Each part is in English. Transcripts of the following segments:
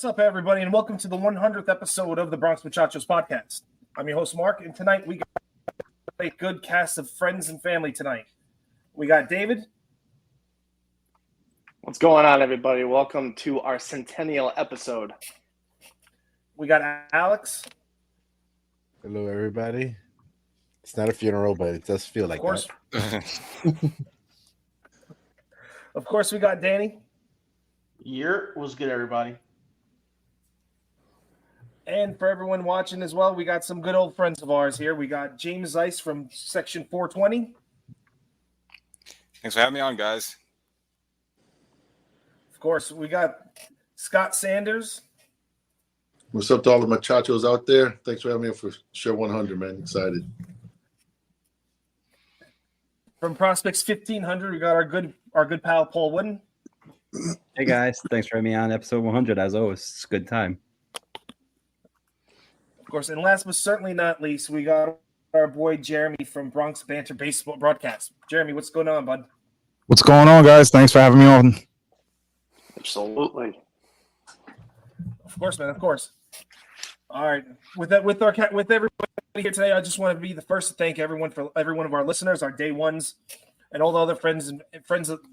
What's up, everybody, and welcome to the 100th episode of the Bronx Muchachos Podcast. I'm your host, Mark, and tonight we got a good cast of friends and family tonight. We got David. What's going on, everybody? Welcome to our centennial episode. We got Alex. Hello, everybody. It's not a funeral, but it does feel like that. Of course, we got Danny. What's good, everybody? And for everyone watching as well, we got some good old friends of ours here. We got James Zeiss from Section 420. Thanks for having me on, guys. Of course, we got Scott Sanders. What's up to all the muchachos out there? Thanks for having me for Show 100, man. Excited. From Prospects 1500, we got our good pal Paul Wooden. Hey guys, thanks for having me on episode 100. As always, it's a good time. Of course, and last but certainly not least, we got our boy Jeremy from Bronx Banter Baseball Broadcast. Jeremy, what's going on, bud? What's going on, guys? Thanks for having me on. Absolutely. Of course, man. Of course. All right. With everybody here today, I just want to be the first to thank every one of our listeners, our day ones, and all the other friends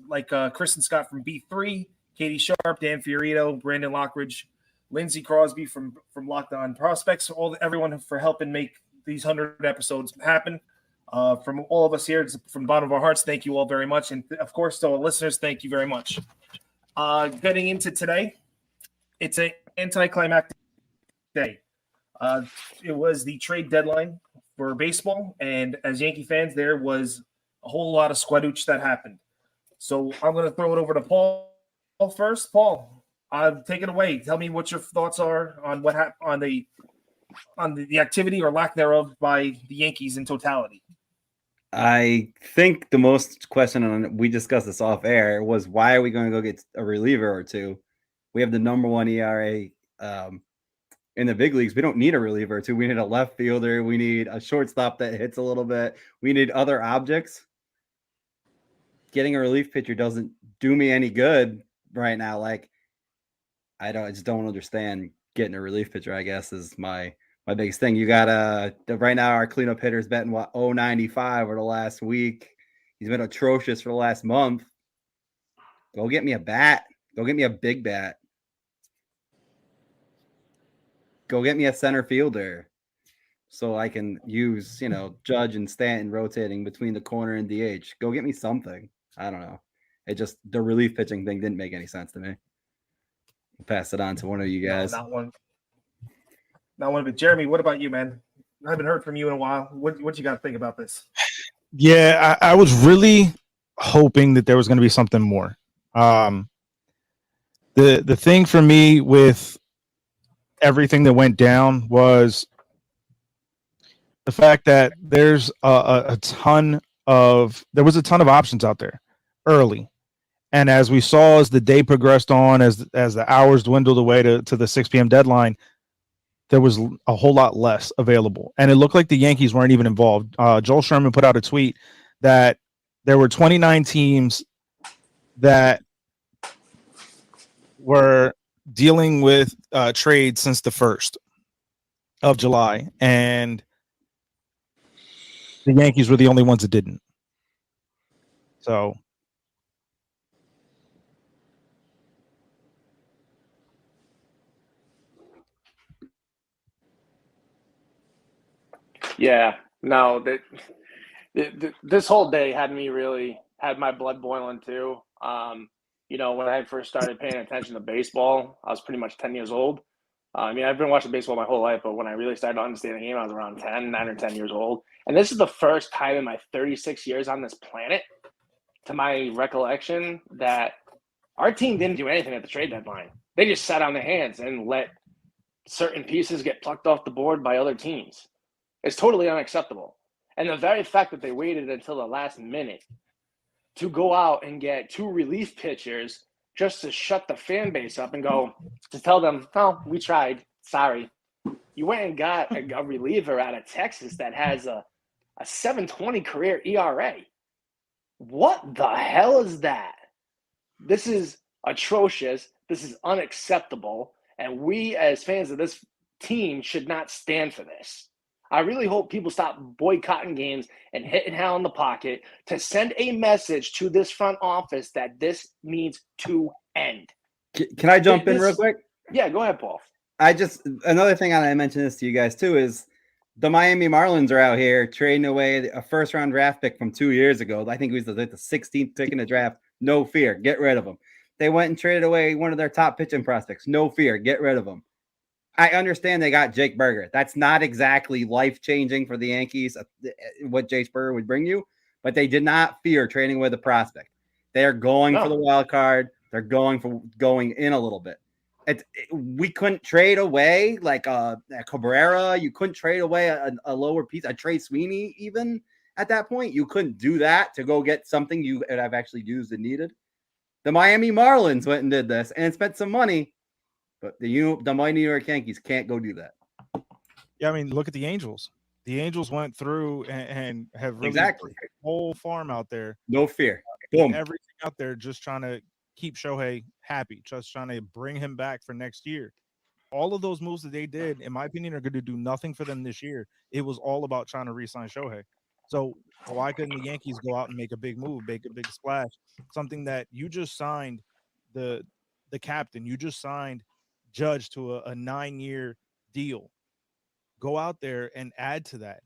like Chris and Scott from B3, Katie Sharp, Dan Fiorito, Brandon Lockridge, Lindsey Crosby from Locked On Prospects, everyone for helping make these 100 episodes happen. From all of us here, from the bottom of our hearts, thank you all very much. And, of course, to our listeners, thank you very much. Getting into today, it's an anticlimactic day. It was the trade deadline for baseball, and as Yankee fans, there was a whole lot of squadooch that happened. So I'm going to throw it over to Paul first. Paul, take it away. Tell me what your thoughts are on what happened on the activity or lack thereof by the Yankees in totality. I think the most question, and we discussed this off air, was why are we going to go get a reliever or two? We have the number one ERA in the big leagues. We don't need a reliever or two. We need a left fielder. We need a shortstop that hits a little bit. We need other objects. Getting a relief pitcher doesn't do me any good right now. Like, I just don't understand getting a relief pitcher, I guess, is my biggest thing. You got right now our cleanup hitter's betting 0.95 over the last week. He's been atrocious for the last month. Go get me a bat. Go get me a big bat. Go get me a center fielder so I can use, Judge and Stanton rotating between the corner and DH. Go get me something. I don't know. The relief pitching thing didn't make any sense to me. I'll pass it on to one of you guys. No, not one. But Jeremy, what about you, man? I haven't heard from you in a while. What you got to think about this? Yeah, I was really hoping that there was going to be something more. The thing for me with everything that went down was the fact that there's a ton of options out there early. And as we saw, as the day progressed on, as the hours dwindled away to the 6 p.m. deadline, there was a whole lot less available. And it looked like the Yankees weren't even involved. Joel Sherman put out a tweet that there were 29 teams that were dealing with trades since the 1st of July. And the Yankees were the only ones that didn't. So... Yeah, no, this whole day had my blood boiling too. When I first started paying attention to baseball, I was pretty much 10 years old. I've been watching baseball my whole life, but when I really started to understand the game, I was around 9 or 10 years old. And this is the first time in my 36 years on this planet, to my recollection, that our team didn't do anything at the trade deadline. They just sat on their hands and let certain pieces get plucked off the board by other teams. It's totally unacceptable. And the very fact that they waited until the last minute to go out and get 2 relief pitchers just to shut the fan base up and to tell them, oh, we tried. Sorry. You went and got a reliever out of Texas that has a 7.20 career ERA. What the hell is that? This is atrocious. This is unacceptable. And we, as fans of this team, should not stand for this. I really hope people stop boycotting games and hitting Hal in the pocket to send a message to this front office that this needs to end. Can I jump in real quick? Yeah, go ahead, Paul. Another thing, and I mentioned this to you guys too, is the Miami Marlins are out here trading away a first-round draft pick from 2 years ago. I think it was the 16th pick in the draft. No fear. Get rid of them. They went and traded away one of their top pitching prospects. No fear. Get rid of them. I understand they got Jake Berger. That's not exactly life-changing for the Yankees, what Jake Berger would bring you, but they did not fear trading away the prospect. They are going for the wild card. They're going in a little bit. We couldn't trade away like a Cabrera. You couldn't trade away a lower piece, a Trey Sweeney even at that point. You couldn't do that to go get something you would have actually used and needed. The Miami Marlins went and did this and spent some money, but the mighty New York Yankees can't go do that. Yeah, I mean, look at the Angels. The Angels went through and have really exactly the whole farm out there. No fear. Boom. Everything out there just trying to keep Shohei happy, just trying to bring him back for next year. All of those moves that they did, in my opinion, are going to do nothing for them this year. It was all about trying to re-sign Shohei. So why couldn't the Yankees go out and make a big move, make a big splash? Something that you just signed the captain, you just signed Judge to a 9-year deal. Go out there and add to that.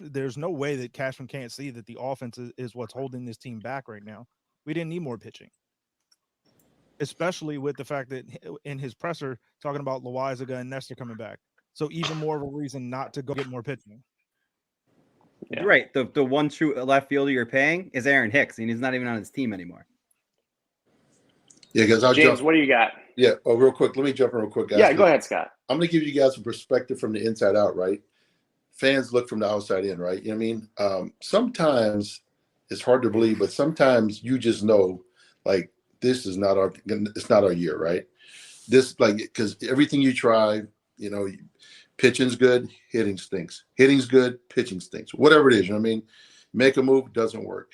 There's no way that Cashman can't see that the offense is what's holding this team back right now. We didn't need more pitching, especially with the fact that in his presser talking about Loaizaga and Nestor coming back. So even more of a reason not to go get more pitching. Yeah. Right. The one true left fielder you're paying is Aaron Hicks, and he's not even on his team anymore. Yeah, guys. James, what do you got? Yeah. Oh, real quick. Let me jump in real quick, guys. Yeah, go ahead, Scott. I'm going to give you guys a perspective from the inside out, right? Fans look from the outside in, right? You know what I mean? Sometimes it's hard to believe, but sometimes you just know, like, it's not our year, right? Because everything you try, pitching's good, hitting stinks. Hitting's good, pitching stinks. Whatever it is, you know what I mean? Make a move, doesn't work.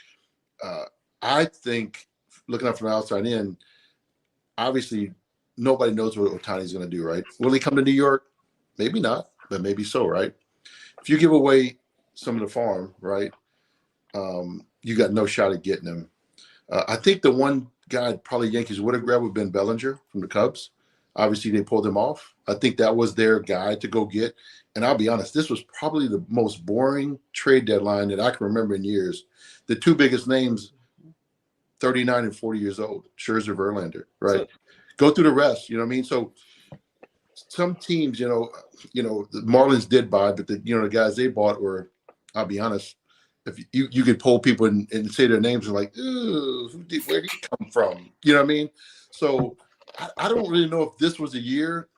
I think, looking up from the outside in, obviously nobody knows what Ohtani's going to do, right? Will he come to New York? Maybe not, but maybe so, right? If you give away some of the farm, right, you got no shot at getting him. I think the one guy probably Yankees would have grabbed would have been Bellinger from the Cubs. Obviously, they pulled him off. I think that was their guy to go get. And I'll be honest, this was probably the most boring trade deadline that I can remember in years. The two biggest names, 39 and 40 years old, Scherzer, Verlander, right? Go through the rest, you know what I mean? So some teams, the Marlins did buy, but the guys they bought were, I'll be honest, if you could poll people and say their names and like, ooh, where did he come from? You know what I mean? So I don't really know if this was a year,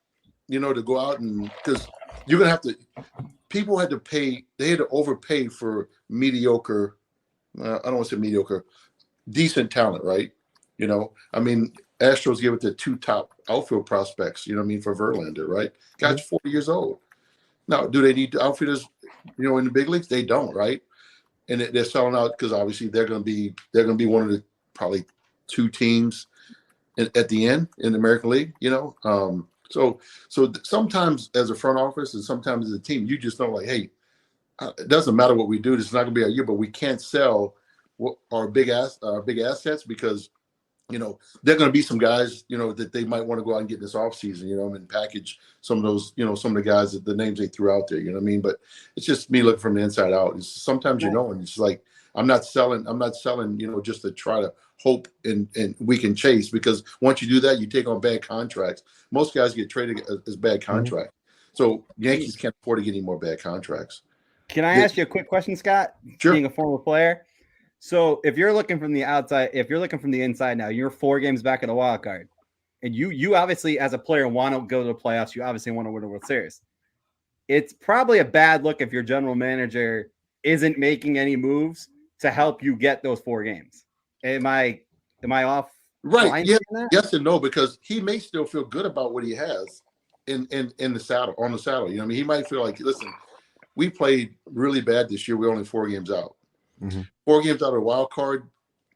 to go out and because you're gonna have to. People had to pay. They had to overpay for mediocre. I don't want to say mediocre, decent talent, right? I mean, Astros give it to 2 top outfield prospects. You know what I mean for Verlander, right? Guy's 40 years old. Now, do they need outfielders? In the big leagues, they don't, right? And they're selling out because obviously they're going to be one of the probably 2 teams at the end in the American League. So sometimes as a front office and sometimes as a team, you just know like, hey, it doesn't matter what we do. This is not going to be our year, but we can't sell our big assets because there are going to be some guys that they might want to go out and get in this offseason, and package some of those, some of the guys that the names they threw out there. You know what I mean? But it's just me looking from the inside out. It's sometimes and it's like I'm not selling, just to try to hope and we can chase because once you do that, you take on bad contracts. Most guys get traded as bad contracts. So Yankees can't afford to get any more bad contracts. Can I ask you a quick question, Scott? Sure. Being a former player. So if you're looking from the outside, if you're looking from the inside now, you're 4 games back at the wild card. And you obviously, as a player, want to go to the playoffs. You obviously want to win the World Series. It's probably a bad look if your general manager isn't making any moves to help you get those 4 games. Am I off? Right. Yeah. Yes and no, because he may still feel good about what he has in the saddle, on the saddle. He might feel like, listen, we played really bad this year. We're only 4 games out. Mm-hmm. 4 games out of the wild card,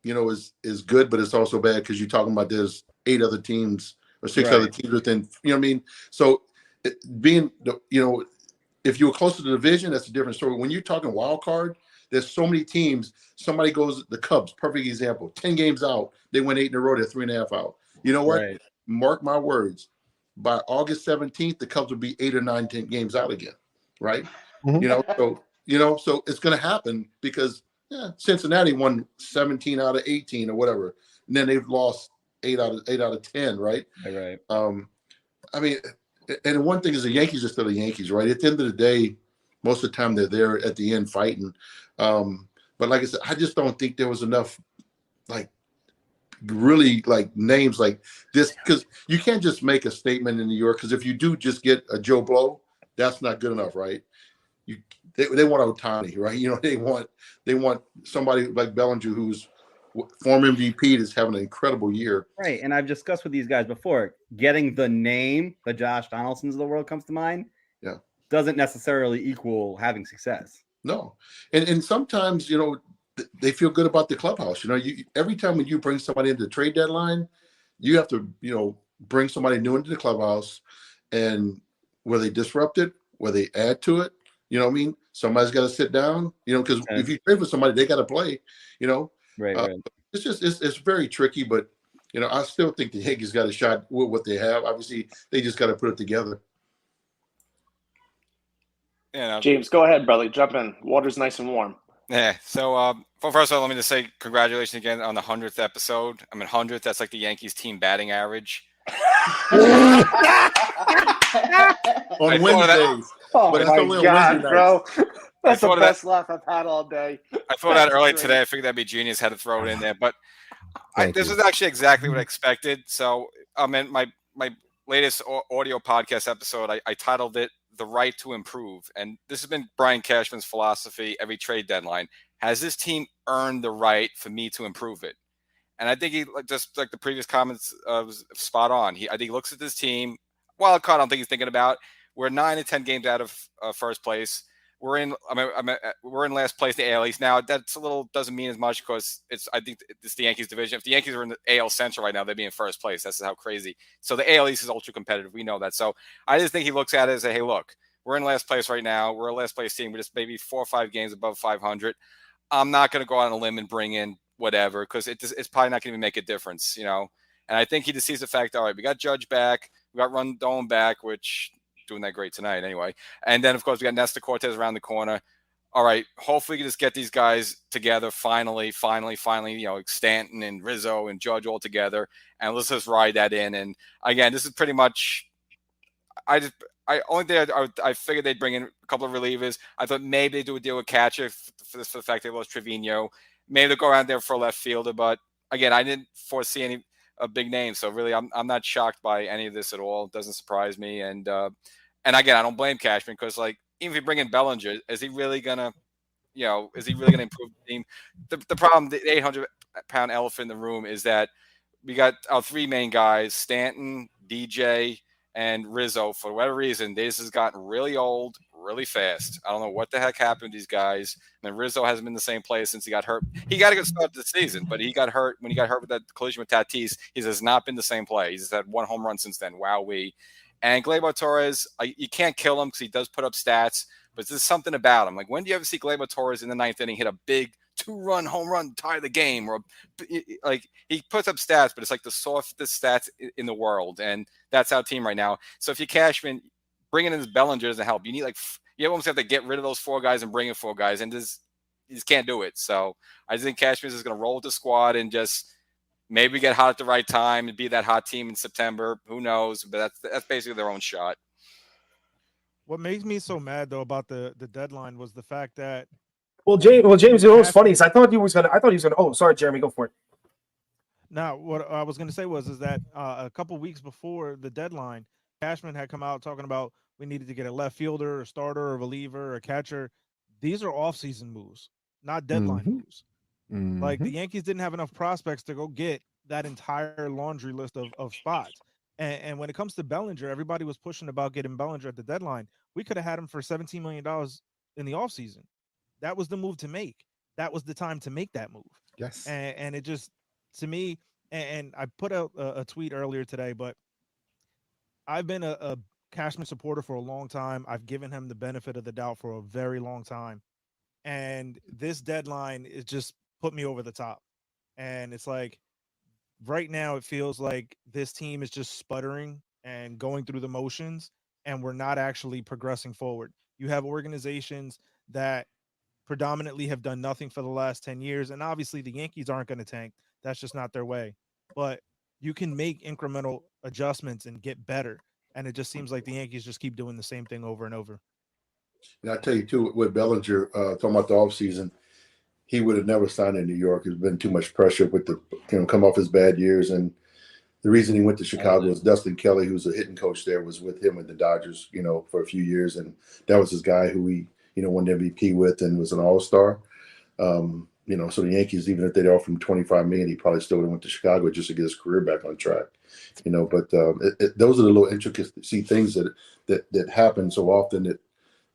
is good, but it's also bad because you're talking about there's 8 other teams or six other teams within. You know what I mean? So if you were close to the division, that's a different story. When you're talking wild card, there's so many teams. Somebody goes, the Cubs, perfect example. 10 games out, they went 8 in a row. They're 3.5 out. You know what? Right. Mark my words. By August 17th, the Cubs will be 8 or 9, 10 games out again. Right? Mm-hmm. So it's going to happen because Cincinnati won 17 out of 18 or whatever, and then they've lost 8 out of 10. Right. Right. I mean, and one thing is the Yankees are still the Yankees, right? At the end of the day, most of the time they're there at the end fighting. But like I said, I just don't think there was enough, really names like this, because you can't just make a statement in New York. Because if you do just get a Joe Blow, that's not good enough, right? They want Ohtani, right? They want somebody like Bellinger, who's former MVP, that's having an incredible year. Right, and I've discussed with these guys before. Getting the name, the Josh Donaldsons of the world comes to mind. Yeah, doesn't necessarily equal having success. No, and sometimes they feel good about the clubhouse. Every time when you bring somebody into the trade deadline, you have to bring somebody new into the clubhouse, and where they disrupt it, where they add to it. You know what I mean? Somebody's got to sit down. Because if you trade for somebody, they got to play. Right. It's just it's very tricky, but I still think the Yankees got a shot with what they have. Obviously, they just got to put it together. James, go ahead, brother. Jump in. Water's nice and warm. Yeah. So, first of all, let me just say congratulations again on the 100th episode. 100th. That's like the Yankees team batting average. On Wednesdays. Oh my God, bro. That's the best laugh I've had all day. I thought that earlier today. I figured that'd be genius. Had to throw it in there, but this was actually exactly what I expected. So, my latest audio podcast episode, I titled it "The Right to Improve," and this has been Brian Cashman's philosophy every trade deadline. Has this team earned the right for me to improve it? And I think he, just like the previous comments, was spot on. I think he looks at this team. Wild card, I don't think he's thinking about. We're 9 to 10 games out of first place. We're in. We're in last place in the AL East now. That's doesn't mean as much because I think it's the Yankees division. If the Yankees were in the AL Central right now, they'd be in first place. That's how crazy. So the AL East is ultra competitive. We know that. So I just think he looks at it and say, hey, look, we're in last place right now. We're a last place team. We're just maybe 4 or 5 games above 500. I'm not going to go out on a limb and bring in whatever because it's probably not going to make a difference, And I think he just sees the fact, all right, we got Judge back, we got Rondon back, which doing that great tonight anyway. And then, of course, we got Nestor Cortez around the corner. All right, hopefully we can just get these guys together finally, Stanton and Rizzo and Judge all together, and let's just ride that in. And again, this is pretty much I figured they'd bring in a couple of relievers. I thought maybe they'd do a deal with catcher for the fact they lost Trevino. Maybe they'll go around there for a left fielder, but again, I didn't foresee any big names. So really, I'm not shocked by any of this at all. It doesn't surprise me. And again, I don't blame Cashman because even if you bring in Bellinger, is he really gonna improve the team? The problem, the 800-pound elephant in the room is that we got our 3 main guys, Stanton, DJ, and Rizzo. For whatever reason, this has gotten really old really fast. I don't know what the heck happened to these guys. And Rizzo hasn't been the same place since he got hurt. He got a good start to the season, but he got hurt when he got hurt with that collision with Tatis. He has not been the same play. He's just had 1 home run since then. Wowee. And Gleyber Torres, you can't kill him because he does put up stats, but there's something about him. When do you ever see Gleyber Torres in the 9th inning hit a big 2-run home run to tie the game? Or he puts up stats, but it's like the softest stats in the world, and that's our team right now. So if you Cashman, bringing in this Bellinger doesn't help. You need you almost have to get rid of those 4 guys and bring in 4 guys, and you just can't do it. So I think Cashman is going to roll with the squad and just maybe get hot at the right time and be that hot team in September. Who knows? But that's basically their own shot. What makes me so mad though about the deadline was the fact that James, it was funny. I thought he was gonna. Oh, sorry, Jeremy, go for it. Now, what I was going to say is that a couple weeks before the deadline, Cashman had come out talking about we needed to get a left fielder, a starter, a reliever, a catcher. These are off-season moves, not deadline moves. Mm-hmm. Like the Yankees didn't have enough prospects to go get that entire laundry list of spots. And when it comes to Bellinger, everybody was pushing about getting Bellinger at the deadline. We could have had him for $17 million in the offseason. That was the move to make. That was the time to make that move. Yes. And it just, to me, and I put out a tweet earlier today, but I've been a Cashman supporter for a long time. I've given him the benefit of the doubt for a very long time. And this deadline is just put me over the top. And it's like right now it feels like this team is just sputtering and going through the motions, and we're not actually progressing forward. You have organizations that predominantly have done nothing for the last 10 years. And obviously the Yankees aren't going to tank. That's just not their way. But you can make incremental adjustments and get better. And it just seems like the Yankees just keep doing the same thing over and over. And I tell you too, with Bellinger, talking about the offseason, he would have never signed in New York. There's been too much pressure with the come off his bad years. And the reason he went to Chicago was Dustin Kelly, who's a hitting coach there, was with him at the Dodgers, for a few years. And that was his guy who he, won the MVP with and was an all-star. So the Yankees, even if they'd offered him $25 million, he probably still would have went to Chicago just to get his career back on track. But those are the little intricacy things that happen so often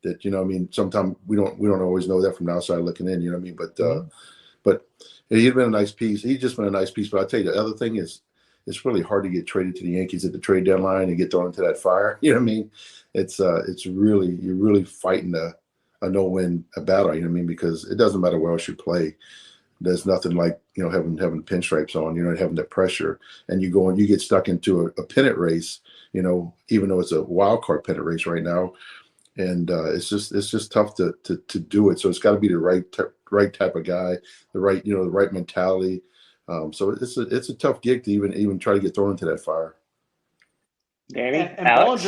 that sometimes we don't always know that from the outside looking in, but he'd been a nice piece. He's just been a nice piece. But I tell you, the other thing is, it's really hard to get traded to the Yankees at the trade deadline and get thrown into that fire. It's really, you're really fighting a no-win battle. Because it doesn't matter where else you play. There's nothing like having pinstripes on, having that pressure, and you get stuck into a pennant race. Even though it's a wild card pennant race right now, and it's just tough to do it. So it's got to be the right type of guy, the right mentality. So it's a tough gig to even try to get thrown into that fire. Danny and Alex?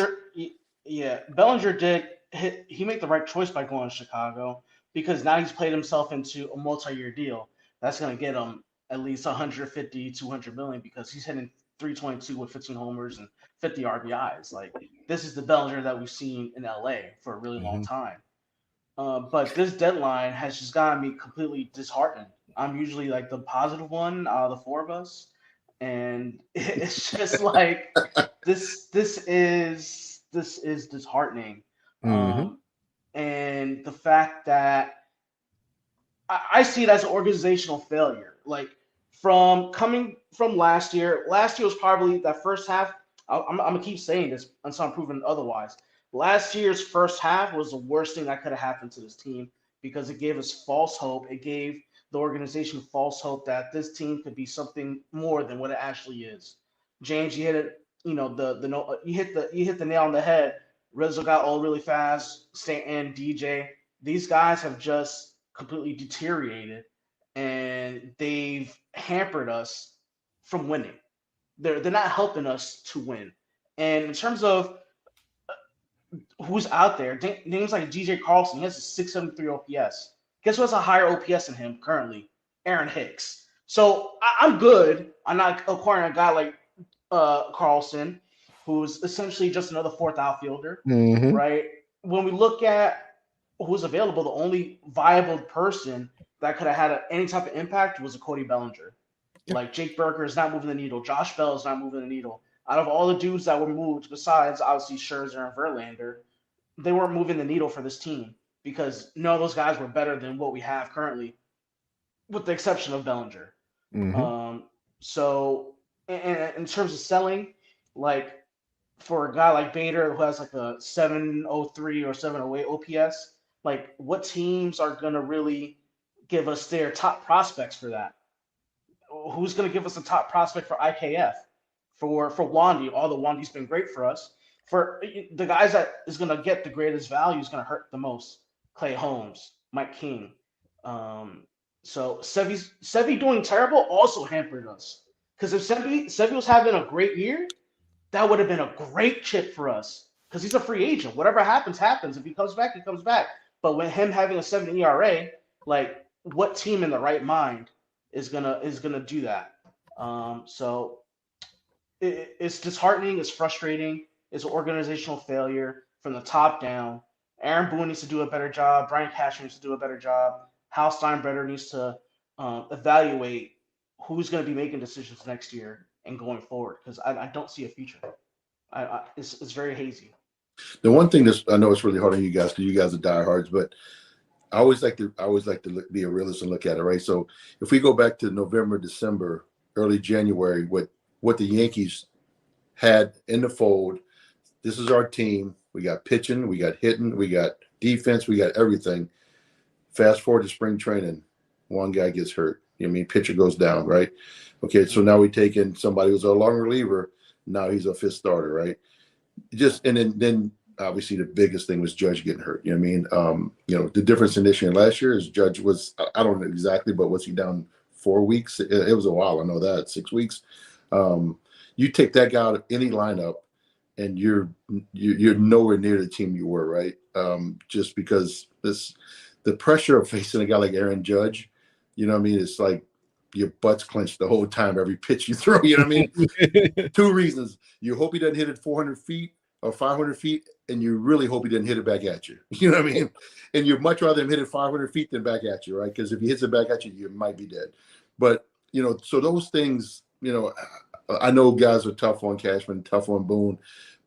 Bellinger he made the right choice by going to Chicago, because now he's played himself into a multi-year deal that's going to get him at least 150, 200 million, because he's hitting 322 with 15 homers and 50 RBIs. Like, this is the Bellinger that we've seen in LA for a really long time. But this deadline has just gotten me completely disheartened. I'm usually like the positive one out of the four of us, and it's just like this is disheartening. And the fact that I see it as an organizational failure. Like, coming from last year was probably that first half. I'm gonna keep saying this until I'm proven otherwise. Last year's first half was the worst thing that could have happened to this team, because it gave us false hope. It gave the organization false hope that this team could be something more than what it actually is. James, you hit it. You hit the nail on the head. Rizzo got old really fast. And DJ, these guys have just completely deteriorated, and they've hampered us from winning. They're not helping us to win. And in terms of who's out there, names like DJ Carlson, he has a 673 OPS. Guess who has a higher OPS than him currently? Aaron Hicks. So I'm good. I'm not acquiring a guy like Carlson, who's essentially just another fourth outfielder, right? When we look at who's available, the only viable person that could have had any type of impact was a Cody Bellinger. Like, Jake Burger is not moving the needle. Josh Bell is not moving the needle. Out of all the dudes that were moved, besides obviously Scherzer and Verlander, they weren't moving the needle for this team, because none of those guys were better than what we have currently, with the exception of Bellinger. So in terms of selling, like, for a guy like Bader, who has like a 703 or 708 OPS, like, what teams are going to really give us their top prospects for that? Who's going to give us a top prospect for IKF? For Wandy, although Wandy's been great for us. For the guys that is going to get the greatest value is going to hurt the most. Clay Holmes, Mike King. So Sevy doing terrible also hampered us. Because if Sevy was having a great year, that would have been a great chip for us. Because he's a free agent. Whatever happens, happens. If he comes back, he comes back. But with him having a 7 ERA, like, what team in the right mind is gonna do that? So it's disheartening. It's frustrating. It's an organizational failure from the top down. Aaron Boone needs to do a better job. Brian Cashman needs to do a better job. Hal Steinbrenner needs to evaluate who's going to be making decisions next year and going forward, because I don't see a future. It's very hazy. The one thing I know it's really hard on you guys, because you guys are diehards, but I always like to be a realist and look at it, right? So if we go back to November, December, early January, what the Yankees had in the fold, this is our team. We got pitching, we got hitting, we got defense, we got everything. Fast forward to spring training, one guy gets hurt. You know what I mean? Pitcher goes down, right? Okay, so now we take in somebody who's a long reliever. Now he's a fifth starter, right? And then obviously the biggest thing was Judge getting hurt. You know what I mean? The difference in this year and last year is Judge was, I don't know exactly, but was he down 4 weeks? It was a while. I know that, 6 weeks. You take that guy out of any lineup, and you're nowhere near the team you were, right? Just because the pressure of facing a guy like Aaron Judge, you know what I mean? It's like your butt's clenched the whole time, every pitch you throw, you know what I mean? 2 reasons. You hope he doesn't hit it 400 feet or 500 feet, and you really hope he doesn't hit it back at you. You know what I mean? And you'd much rather him hit it 500 feet than back at you, right? Because if he hits it back at you, you might be dead. But, so those things, I know guys are tough on Cashman, tough on Boone,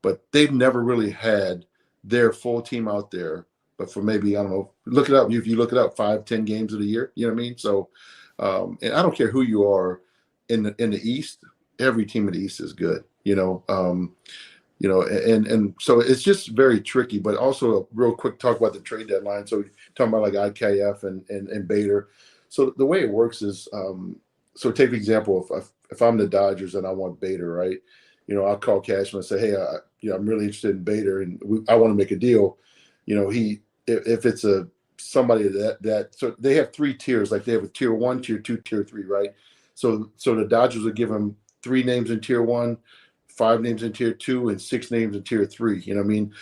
but they've never really had their full team out there. But for maybe, I don't know, look it up. If you look it up, 5-10 games of the year, you know what I mean? So, and I don't care who you are in the East, every team in the East is good, and so it's just very tricky. But also a real quick talk about the trade deadline. So talking about like IKF and Bader. So the way it works is, so take the example, if I'm the Dodgers and I want Bader, right? I'll call Cashman and say, hey, I'm really interested in Bader and I want to make a deal. If it's somebody that so they have 3 tiers, like they have a tier 1, tier 2, tier 3, right? So the Dodgers would give him 3 names in tier 1, 5 names in tier 2, and 6 names in tier 3. You know what I mean?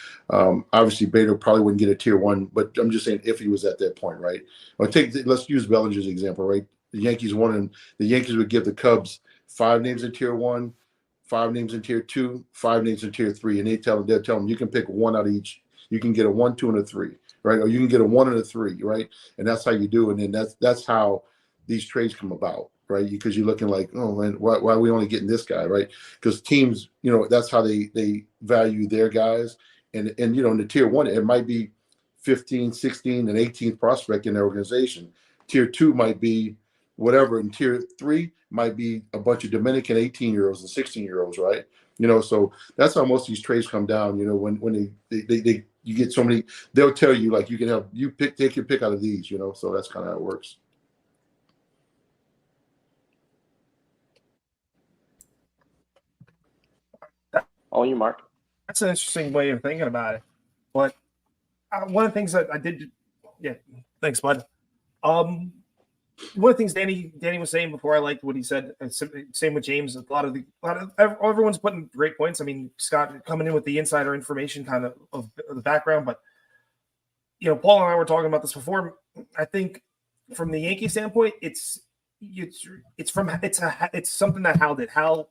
Obviously Bader probably wouldn't get a tier 1, but I'm just saying if he was at that point, right? Let's use Bellinger's example, right? The Yankees would give the Cubs 5 names in tier 1, 5 names in tier 2, 5 names in tier 3, and they'll tell them you can pick 1 out of each. You can get a 1, 2, and a 3, right? Or you can get a 1 and a 3, right? And that's how you do it. And then that's how these trades come about, right? Because you're looking like, oh man, why are we only getting this guy, right? Because teams, that's how they value their guys. And in the tier 1, it might be 15, 16, and 18th prospect in their organization. Tier 2 might be whatever, and tier 3 might be a bunch of Dominican 18-year-olds and 16-year-olds, right? So that's how most of these trades come down. When they you get so many, they'll tell you like take your pick out of these. So that's kind of how it works. All you, Mark. That's an interesting way of thinking about it. But one of the things that I did, yeah, thanks, bud. One of the things Danny was saying before, I liked what he said. Same with James. A lot of everyone's putting great points. I mean, Scott coming in with the insider information kind of the background, but Paul and I were talking about this before. I think from the Yankee standpoint, it's something that Hal did. Hal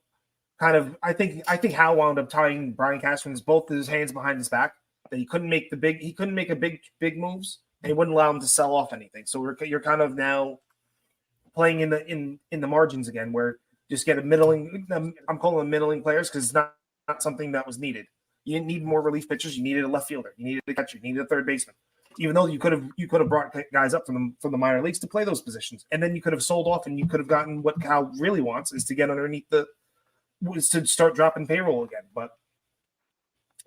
kind of, I think Hal wound up tying Brian Cashman's both his hands behind his back, that he couldn't make a big moves, and he wouldn't allow him to sell off anything. So you're kind of now playing in the margins again, where just get a middling. I'm calling them middling players because it's not something that was needed. You didn't need more relief pitchers. You needed a left fielder. You needed a catcher. You needed a third baseman. Even though you could have brought guys up from the minor leagues to play those positions, and then you could have sold off, and you could have gotten what Cal really wants is to get underneath to start dropping payroll again. But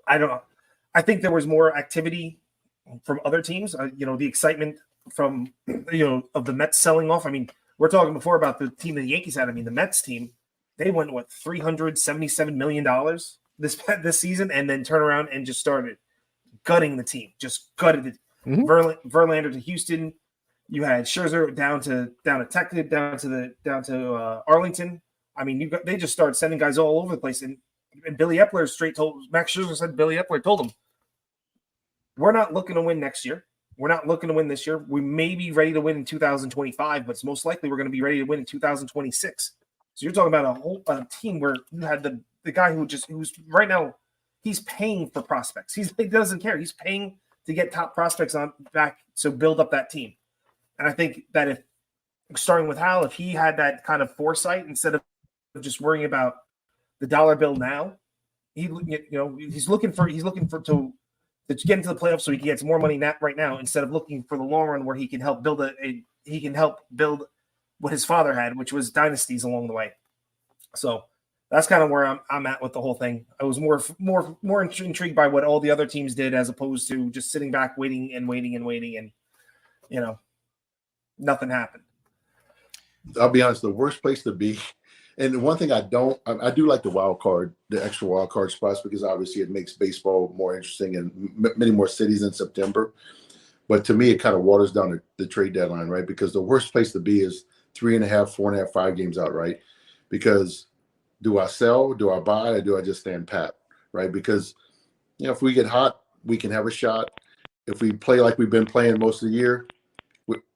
I don't know. I think there was more activity from other teams. The excitement from of the Mets selling off. I mean, we're talking before about the team that the Yankees had. I mean, the Mets team, they went $377 million this season, and then turn around and just started gutting the team, just gutted it. Mm-hmm. Verlander to Houston. You had Scherzer down to Texas, down to Arlington. I mean, they just started sending guys all over the place, and Billy Epler straight told Max Scherzer said Billy Epler told him, "We're not looking to win next year. We're not looking to win this year. We may be ready to win in 2025, but it's most likely we're going to be ready to win in 2026." So you're talking about a team where you had the guy who's right now, he's paying for prospects. He doesn't care. He's paying to get top prospects on back, so build up that team. And I think that if starting with Hal, if he had that kind of foresight instead of just worrying about the dollar bill now, he's looking to get into the playoffs so he can get some more money right now instead of looking for the long run where he can help build build what his father had, which was dynasties along the way. So That's kind of where I'm at with the whole thing. I was more intrigued by what all the other teams did as opposed to just sitting back, waiting, and nothing happened. I'll be honest, the worst place to be. And the one thing I do like the extra wild card spots, because obviously it makes baseball more interesting in many more cities in September. But to me, it kind of waters down the trade deadline, right? Because the worst place to be is 3.5, 4.5, 5 games out, right? Because do I sell, do I buy, or do I just stand pat, right? Because, if we get hot, we can have a shot. If we play like we've been playing most of the year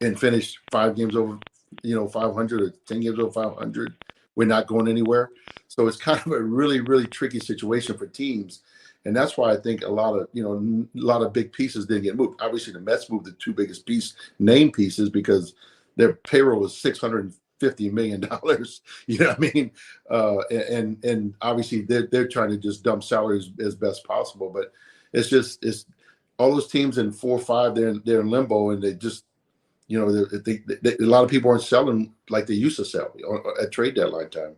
and finish 5 games over, 500 or 10 games over 500, we're not going anywhere. So it's kind of a really, really tricky situation for teams. And that's why I think a lot of big pieces didn't get moved. Obviously, the Mets moved the 2 biggest name pieces because their payroll was $650 million. You know what I mean? And obviously they're trying to just dump salaries as best possible. But it's all those teams in 4 or 5, they're in limbo, and they just a lot of people aren't selling like they used to sell at trade deadline time.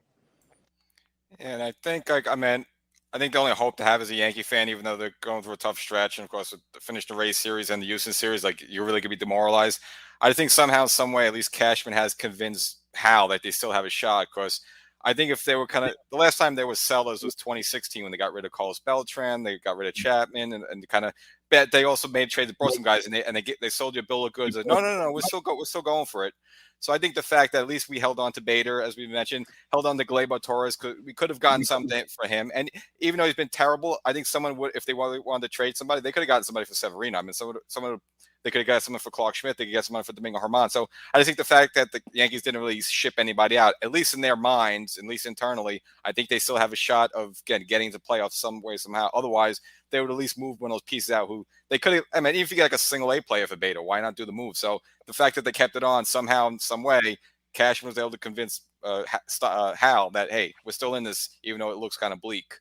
And I think I think the only hope to have as a Yankee fan, even though they're going through a tough stretch, and of course with the finish the Rays series and the Houston series, like you really could be demoralized. I think somehow, some way, at least Cashman has convinced Hal that they still have a shot. Because I think if they were the last time there was sellers was 2016 when they got rid of Carlos Beltran, they got rid of Chapman, and kind of bet they also made trades, brought some guys, and they sold you a bill of goods. Like, no, we're still going for it. So I think the fact that at least we held on to Bader, as we mentioned, held on to Gleyber Torres, we could have gotten something for him. And even though he's been terrible, I think someone would, if they wanted to trade somebody, they could have gotten somebody for Severino. I mean, someone they could have got someone for Clark Schmidt. They could get someone for Domingo Germán. So I just think the fact that the Yankees didn't really ship anybody out, at least in their minds, at least internally, I think they still have a shot of getting to playoffs some way, somehow. Otherwise, they would at least move one of those pieces out who they could have. I mean, even if you get like a single A player for Bader, why not do the move? So the fact that they kept it on somehow, in some way, Cashman was able to convince Hal that, hey, we're still in this, even though it looks kind of bleak.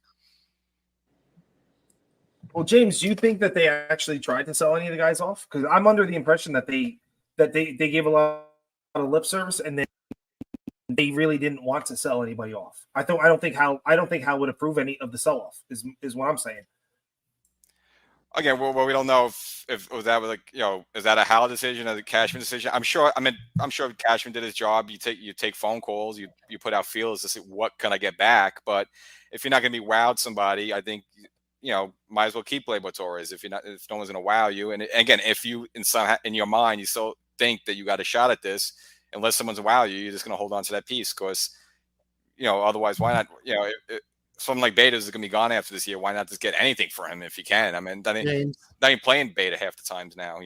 Well, James, do you think that they actually tried to sell any of the guys off? Because I'm under the impression that they gave a lot of lip service, and then they really didn't want to sell anybody off. I don't think Hal would approve any of the sell off. Is what I'm saying. Again, well, we don't know if that was is that a Hal decision or the Cashman decision? I'm sure if Cashman did his job, you take phone calls, you put out feelers to see what can I get back. But if you're not going to be wowed somebody, I think might as well keep Gleyber Torres if no one's going to wow you. And again, if you in your mind you still think that you got a shot at this, unless someone's wow you're just going to hold on to that piece because otherwise why not? Someone like Beta is going to be gone after this year. Why not just get anything for him if you can? I mean, not even playing Beta half the times now.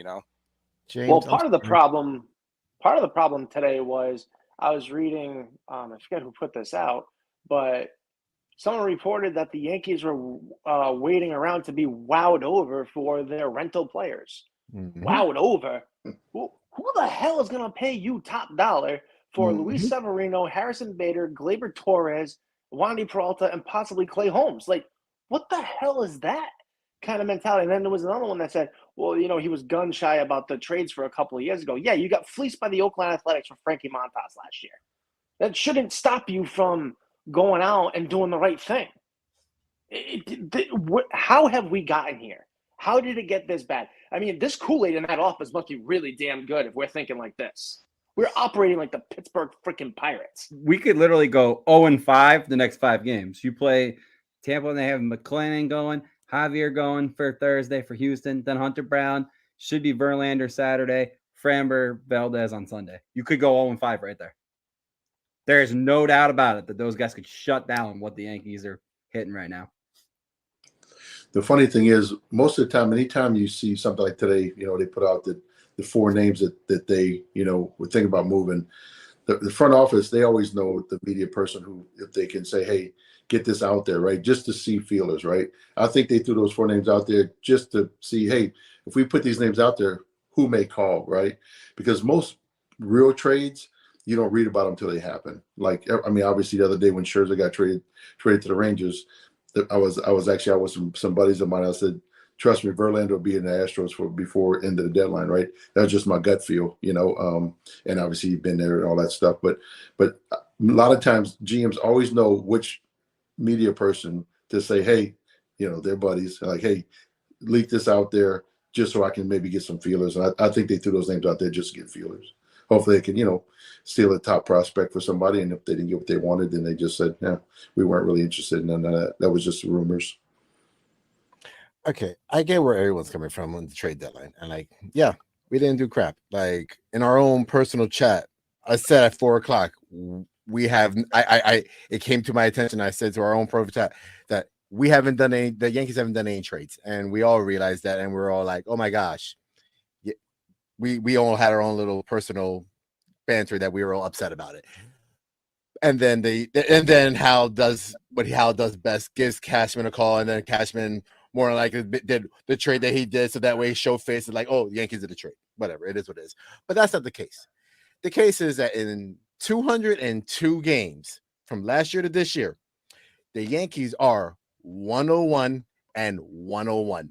James, well, part of the problem today was I was reading. I forget who put this out, but someone reported that the Yankees were waiting around to be wowed over for their rental players. Mm-hmm. Wowed over. Who the hell is going to pay you top dollar for Luis Severino, Harrison Bader, Gleyber Torres, Wandy Peralta, and possibly Clay Holmes? Like, what the hell is that kind of mentality? And then there was another one that said, well, he was gun shy about the trades for a couple of years ago. Yeah, you got fleeced by the Oakland Athletics for Frankie Montas last year. That shouldn't stop you from going out and doing the right thing. How have we gotten here? How did it get this bad? I mean, this Kool-Aid in that office must be really damn good if we're thinking like this. We're operating like the Pittsburgh freaking Pirates. We could literally go 0-5 the next 5 games. You play Tampa and they have McClellan going, Javier going for Thursday for Houston, then Hunter Brown, should be Verlander Saturday, Framber, Valdez on Sunday. You could go 0-5 right there. There is no doubt about it that those guys could shut down what the Yankees are hitting right now. The funny thing is, most of the time, anytime you see something like today, they put out the 4 names that they, were thinking about moving. The front office, they always know the media person who, if they can say, hey, get this out there, right? Just to see feelers, right? I think they threw those 4 names out there just to see, hey, if we put these names out there, who may call, right? Because most real trades, you don't read about them until they happen. Like, I mean, obviously the other day when Scherzer got traded to the Rangers, I was with some buddies of mine. I said, trust me, Verlander will be in the Astros before end of the deadline, right? That was just my gut feel, and obviously he'd been there and all that stuff. But a lot of times GMs always know which media person to say, hey, their buddies, like, hey, leak this out there just so I can maybe get some feelers. And I think they threw those names out there just to get feelers. Hopefully they can, steal a top prospect for somebody. And if they didn't get what they wanted, then they just said, yeah, we weren't really interested in none of that. That was just rumors. Okay, I get where everyone's coming from on the trade deadline. And yeah, we didn't do crap. Like in our own personal chat, I said at 4:00, we have, it came to my attention. I said to our own private chat that the Yankees haven't done any trades. And we all realized that. And we're all like, oh my gosh. We all had our own little personal banter that we were all upset about it. And then Hal does best, gives Cashman a call. And then Cashman more like did the trade that he did. So that way show face is like, oh, the Yankees did a trade. Whatever, it is what it is. But that's not the case. The case is that in 202 games from last year to this year, the Yankees are 101 and 101.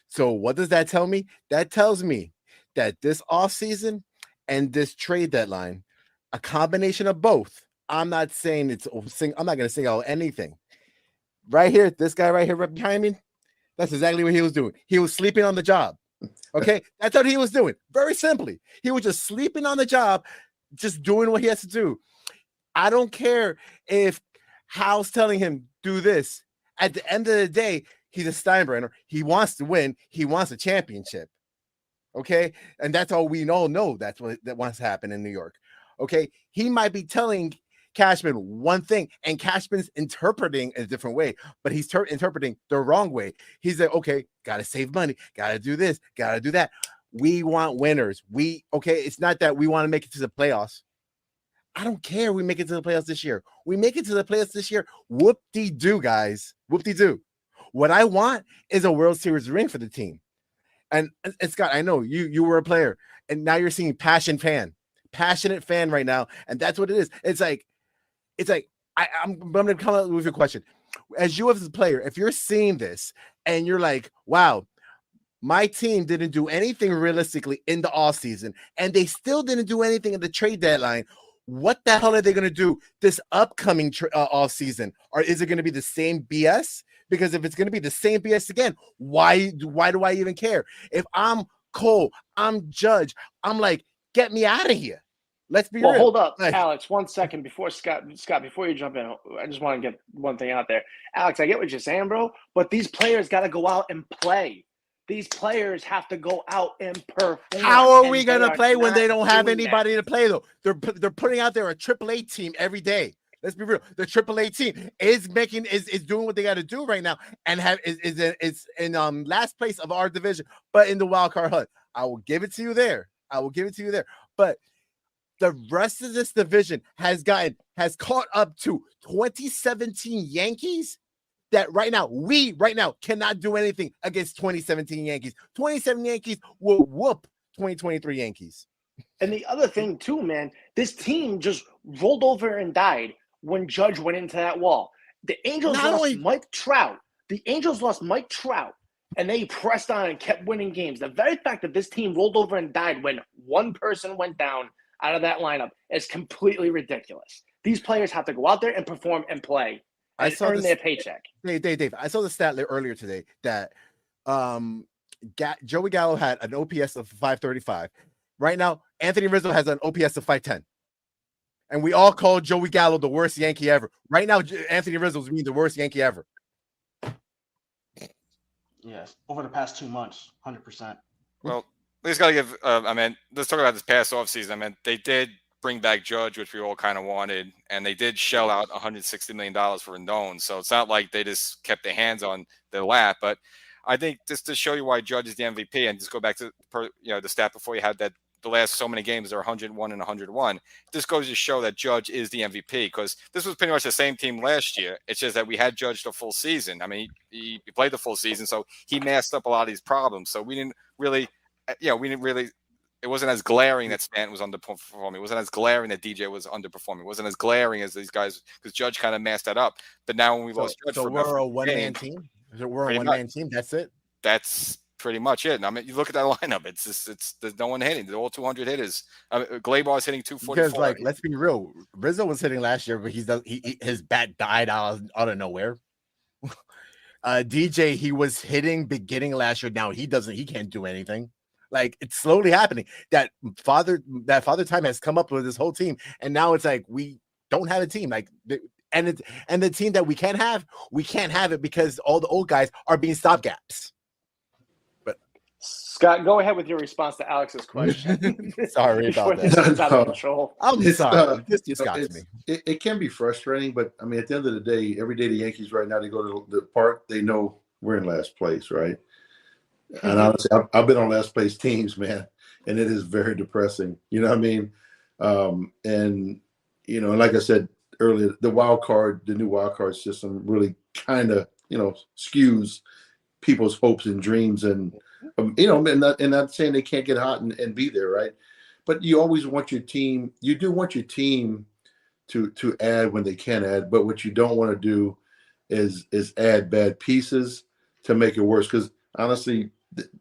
So what does that tell me? That tells me that this offseason and this trade deadline, a combination of both. I'm not saying I'm not going to sing out anything. Right here, this guy right here right behind me, that's exactly what he was doing. He was sleeping on the job. Okay, that's what he was doing. Very simply, he was just sleeping on the job, just doing what he has to do. I don't care if Hal's telling him do this. At the end of the day, he's a Steinbrenner. He wants to win. He wants a championship. Okay, and that's all we all know. That's what wants to happen in New York. Okay, he might be telling Cashman one thing, and Cashman's interpreting a different way, but he's interpreting the wrong way. He's like, okay, gotta save money, gotta do this, gotta do that. We want winners. It's not that we want to make it to the playoffs. I don't care. We make it to the playoffs this year. We make it to the playoffs this year. Whoop-de-doo, guys. Whoop-de-doo. What I want is a World Series ring for the team. And Scott, I know you were a player, and now you're seeing passionate fan right now, and that's what it is. It's like I'm going to come up with a question. As you as a player, if you're seeing this and you're like, wow, my team didn't do anything realistically in the offseason, and they still didn't do anything in the trade deadline, what the hell are they going to do this upcoming offseason? Or is it going to be the same BS? Because if it's going to be the same BS again, why do I even care? If I'm Cole, I'm Judge, I'm like, get me out of here. Let's be real. Hold up, Alex, 1 second before Scott, before you jump in, I just want to get one thing out there. Alex, I get what you're saying, bro, but these players got to go out and play. These players have to go out and perform. How are we going to play when they don't have anybody to play, though? They're putting out there a AAA team every day. Let's be real. The AAA team is doing what they got to do right now, and is in last place of our division, but in the wild card hunt. I will give it to you there. But the rest of this division has caught up to 2017 Yankees. That right now cannot do anything against 2017 Yankees. 2017 Yankees will whoop 2023 Yankees. And the other thing too, man, this team just rolled over and died when Judge went into that wall. The Angels lost Mike Trout. And they pressed on and kept winning games. The very fact that this team rolled over and died when one person went down out of that lineup is completely ridiculous. These players have to go out there and perform and play. I saw their paycheck. Dave, I saw the stat earlier today that Joey Gallo had an OPS of 535. Right now, Anthony Rizzo has an OPS of 510. And we all call Joey Gallo the worst Yankee ever. Right now, Anthony Rizzo is being the worst Yankee ever. Yes, over the past 2 months, 100%. Well, we just got to give let's talk about this past offseason. They did bring back Judge, which we all kind of wanted, and they did shell out $160 million for Rendon. So it's not like they just kept their hands on their lap. But I think just to show you why Judge is the MVP, and just go back to the stat before you had that the last so many games are 101 and 101. This goes to show that Judge is the MVP, because this was pretty much the same team last year. It's just that we had Judge the full season. He played the full season, so he masked up a lot of these problems. So we didn't really, it wasn't as glaring that Stanton was underperforming. It wasn't as glaring that DJ was underperforming. It wasn't as glaring as these guys, because Judge kind of masked that up. But now when we lost Judge, we're a one-man team. We're a one-man team. That's it. That's pretty much it. And I mean, you look at that lineup; there's no one hitting. They're all 200 hitters. Glabar's hitting 244. Because, like, let's be real, Rizzo was hitting last year, but his bat died out of nowhere. DJ, he was hitting beginning last year. Now he can't do anything. Like, it's slowly happening. That father time has come up with this whole team, and now it's like we don't have a team. Like, and the team that we can't have it because all the old guys are being stopgaps. But Scott, go ahead with your response to Alex's question. Sorry about that. This is out of control. I'm sorry. This just got to me. It can be frustrating, but I mean, at the end of the day, every day the Yankees right now, they go to the park, they know we're in last place, right? And honestly, I've been on last place teams, man, and it is very depressing. You know what I mean? And you know, like I said earlier, the new wild card system really kind of, you know, skews people's hopes and dreams, and you know, and not saying they can't get hot and be there, right? But you always want your team. You do want your team to add when they can add, but what you don't want to do is add bad pieces to make it worse. Because honestly,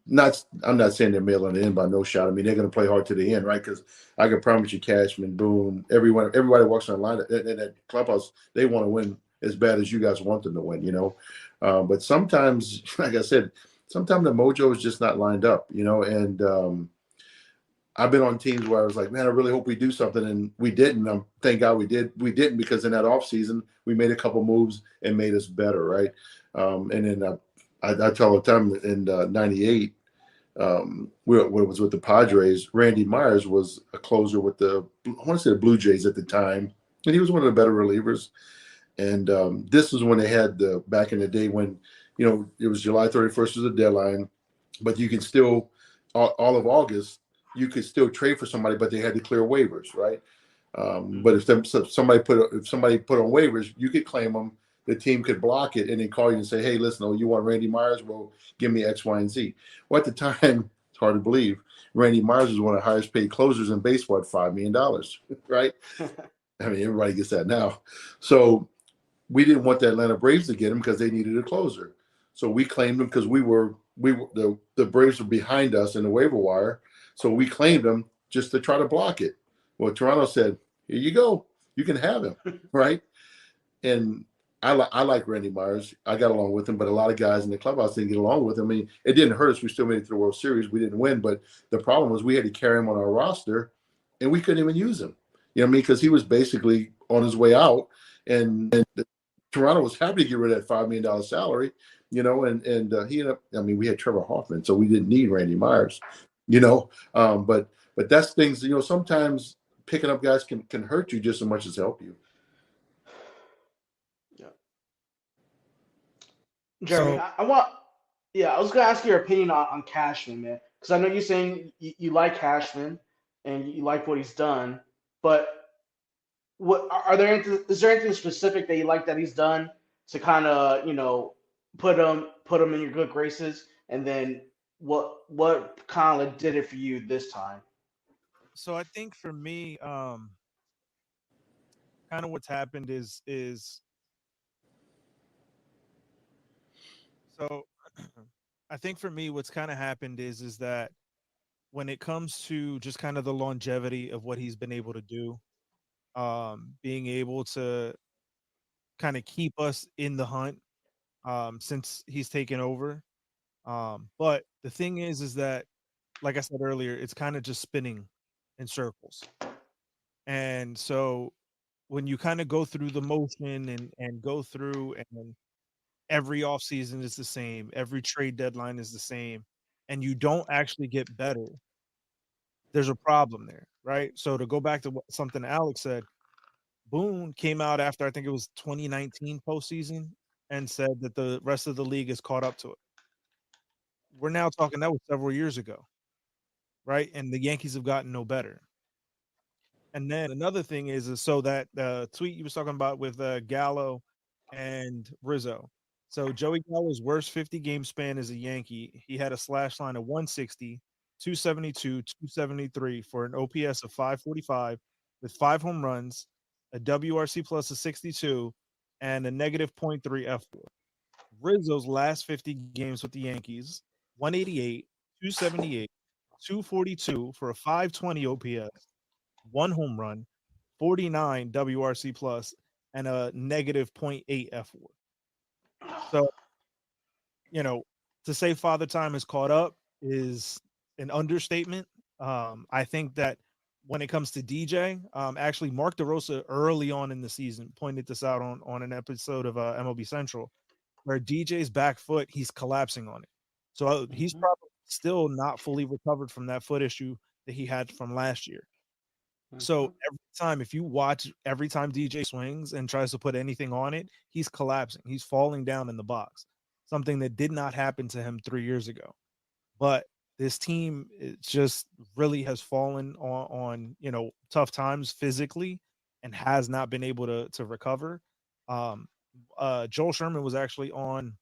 I'm not saying they're mailing it in by no shot. I mean, they're going to play hard to the end, right? Because I can promise you, Cashman, Boone, everybody walks on the line in that clubhouse, they want to win as bad as you guys want them to win, you know. But sometimes, like I said, sometimes the mojo is just not lined up, you know. And I've been on teams where I was like, man, I really hope we do something, and we didn't. Thank God we did. We didn't, because in that offseason, we made a couple moves and made us better, right? And then I tell all the time in '98, when it was with the Padres, Randy Myers was a closer with I want to say the Blue Jays at the time, and he was one of the better relievers. And this was when they had back in the day when, you know, it was July 31st was the deadline, but you can still all of August you could still trade for somebody, but they had to clear waivers, right? But if somebody put on waivers, you could claim them. The team could block it and then call you and say, hey, listen, you want Randy Myers? Well, give me X, Y, and Z. Well, at the time, it's hard to believe, Randy Myers was one of the highest paid closers in baseball at $5 million, right? I mean, everybody gets that now. So we didn't want the Atlanta Braves to get him because they needed a closer. So we claimed him because the Braves were behind us in the waiver wire. So we claimed him just to try to block it. Well, Toronto said, here you go. You can have him, right? And I like Randy Myers. I got along with him, but a lot of guys in the clubhouse didn't get along with him. I mean, it didn't hurt us. We still made it to the World Series. We didn't win, but the problem was we had to carry him on our roster, and we couldn't even use him. You know what I mean? Because he was basically on his way out, and Toronto was happy to get rid of that $5 million salary, you know, and he ended up, I mean, we had Trevor Hoffman, so we didn't need Randy Myers, you know. But that's things, you know, sometimes picking up guys can hurt you just as much as help you. Jeremy, I was gonna ask your opinion on Cashman, man, because I know you're saying you like Cashman and you like what he's done, but is there anything specific that you like that he's done to kind of, you know, put him in your good graces, and then what kind of did it for you this time? So I think for me, kind of what's happened is. So I think for me, what's kind of happened is that when it comes to just kind of the longevity of what he's been able to do, being able to kind of keep us in the hunt since he's taken over. But the thing is that, like I said earlier, it's kind of just spinning in circles. And so when you kind of go through the motion and go through, and every offseason is the same, every trade deadline is the same, and you don't actually get better, there's a problem there, right? So to go back to something Alex said, Boone came out after, I think it was 2019 postseason, and said that the rest of the league is caught up to it. We're now talking, that was several years ago, right? And the Yankees have gotten no better. And then another thing is so that tweet you was talking about with Gallo and Rizzo. So Joey Gallo's worst 50-game span as a Yankee, he had a slash line of 160, 272, 273 for an OPS of 545 with 5 home runs, a WRC plus of 62, and a negative .3 F4. Rizzo's last 50 games with the Yankees, 188, 278, 242 for a 520 OPS, 1 home run, 49 WRC plus, and a negative 0.8 F4. So, to say Father Time is caught up is an understatement. I think that when it comes to DJ, actually Mark DeRosa early on in the season pointed this out on an episode of MLB Central, where DJ's back foot, he's collapsing on it. So he's probably still not fully recovered from that foot issue that he had from last year. So every time DJ swings and tries to put anything on it, he's collapsing. He's falling down in the box, something that did not happen to him 3 years ago. But this team, it just really has fallen on tough times physically and has not been able to recover. Joel Sherman was actually on,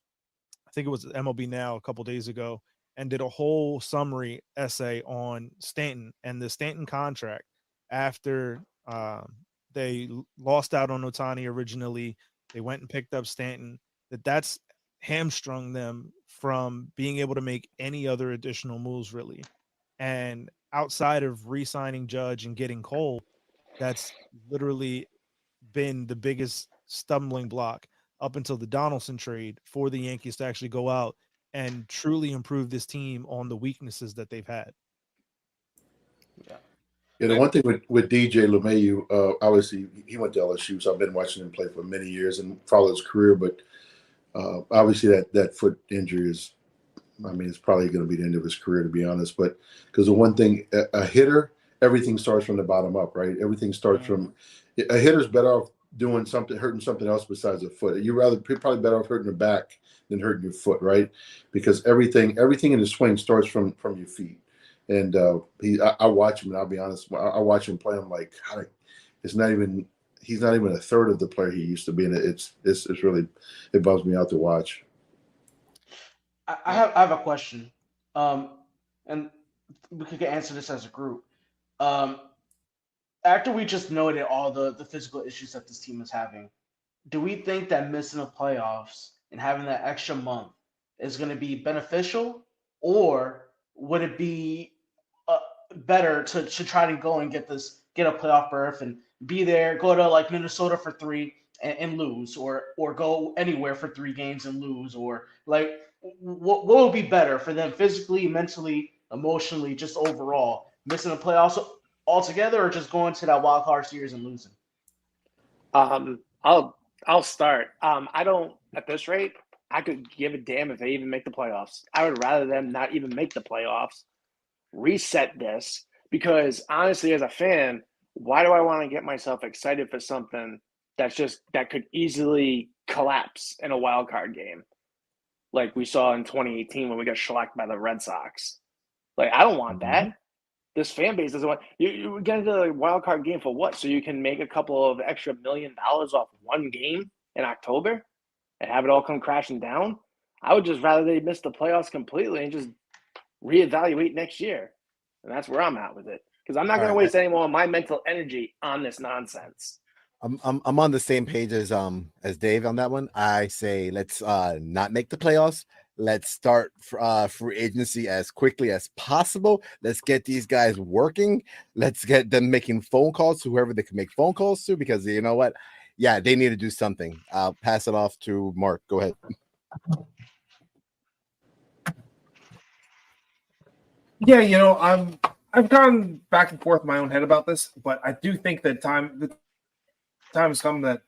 I think it was MLB Now a couple days ago, and did a whole summary essay on Stanton and the Stanton contract after they lost out on Ohtani originally. They went and picked up Stanton. That's hamstrung them from being able to make any other additional moves, really. And outside of re-signing Judge and getting Cole, that's literally been the biggest stumbling block up until the Donaldson trade for the Yankees to actually go out and truly improve this team on the weaknesses that they've had. Yeah, the one thing with DJ LeMahieu, obviously he went to LSU, so I've been watching him play for many years and followed his career. But obviously that foot injury is, it's probably going to be the end of his career, to be honest. But because the one thing, a hitter, everything starts from the bottom up, right? Everything starts from a hitter's better off doing something, hurting something else besides the foot. You're probably better off hurting the back than hurting your foot, right? Because everything in the swing starts from your feet. And I watch him, and I'll be honest, I watch him play. I'm like, God, he's not even a third of the player he used to be. And it's really, it bums me out to watch. I have a question, and we could answer this as a group. After we just noted all the physical issues that this team is having, do we think that missing the playoffs and having that extra month is going to be beneficial, or would it be better to try to go and get a playoff berth and be there, go to like Minnesota for 3 and lose, or go anywhere for 3 games and lose, or like what would be better for them physically, mentally, emotionally, just overall, missing the playoffs altogether, or just going to that wild card series and losing? I'll start. I don't, at this rate, I could give a damn if they even make the playoffs. I would rather them not even make the playoffs, reset this, because honestly, as a fan, why do I want to get myself excited for something that could easily collapse in a wild card game, like we saw in 2018 when we got shellacked by the Red Sox? Like, I don't want that. This fan base doesn't want you get into the wild card game for what? So you can make a couple of extra $1 million off one game in October and have it all come crashing down? I would just rather they miss the playoffs completely and just reevaluate next year. And that's where I'm at with it, because I'm not going to waste any more of my mental energy on this nonsense. I'm on the same page as Dave on that one. I say let's not make the playoffs. Let's start free agency as quickly as possible. Let's get these guys working. Let's get them making phone calls to whoever they can make phone calls to, because you know what? Yeah, they need to do something. I'll pass it off to Mark. Go ahead. Yeah, I've gone back and forth in my own head about this, but I do think that the time has come that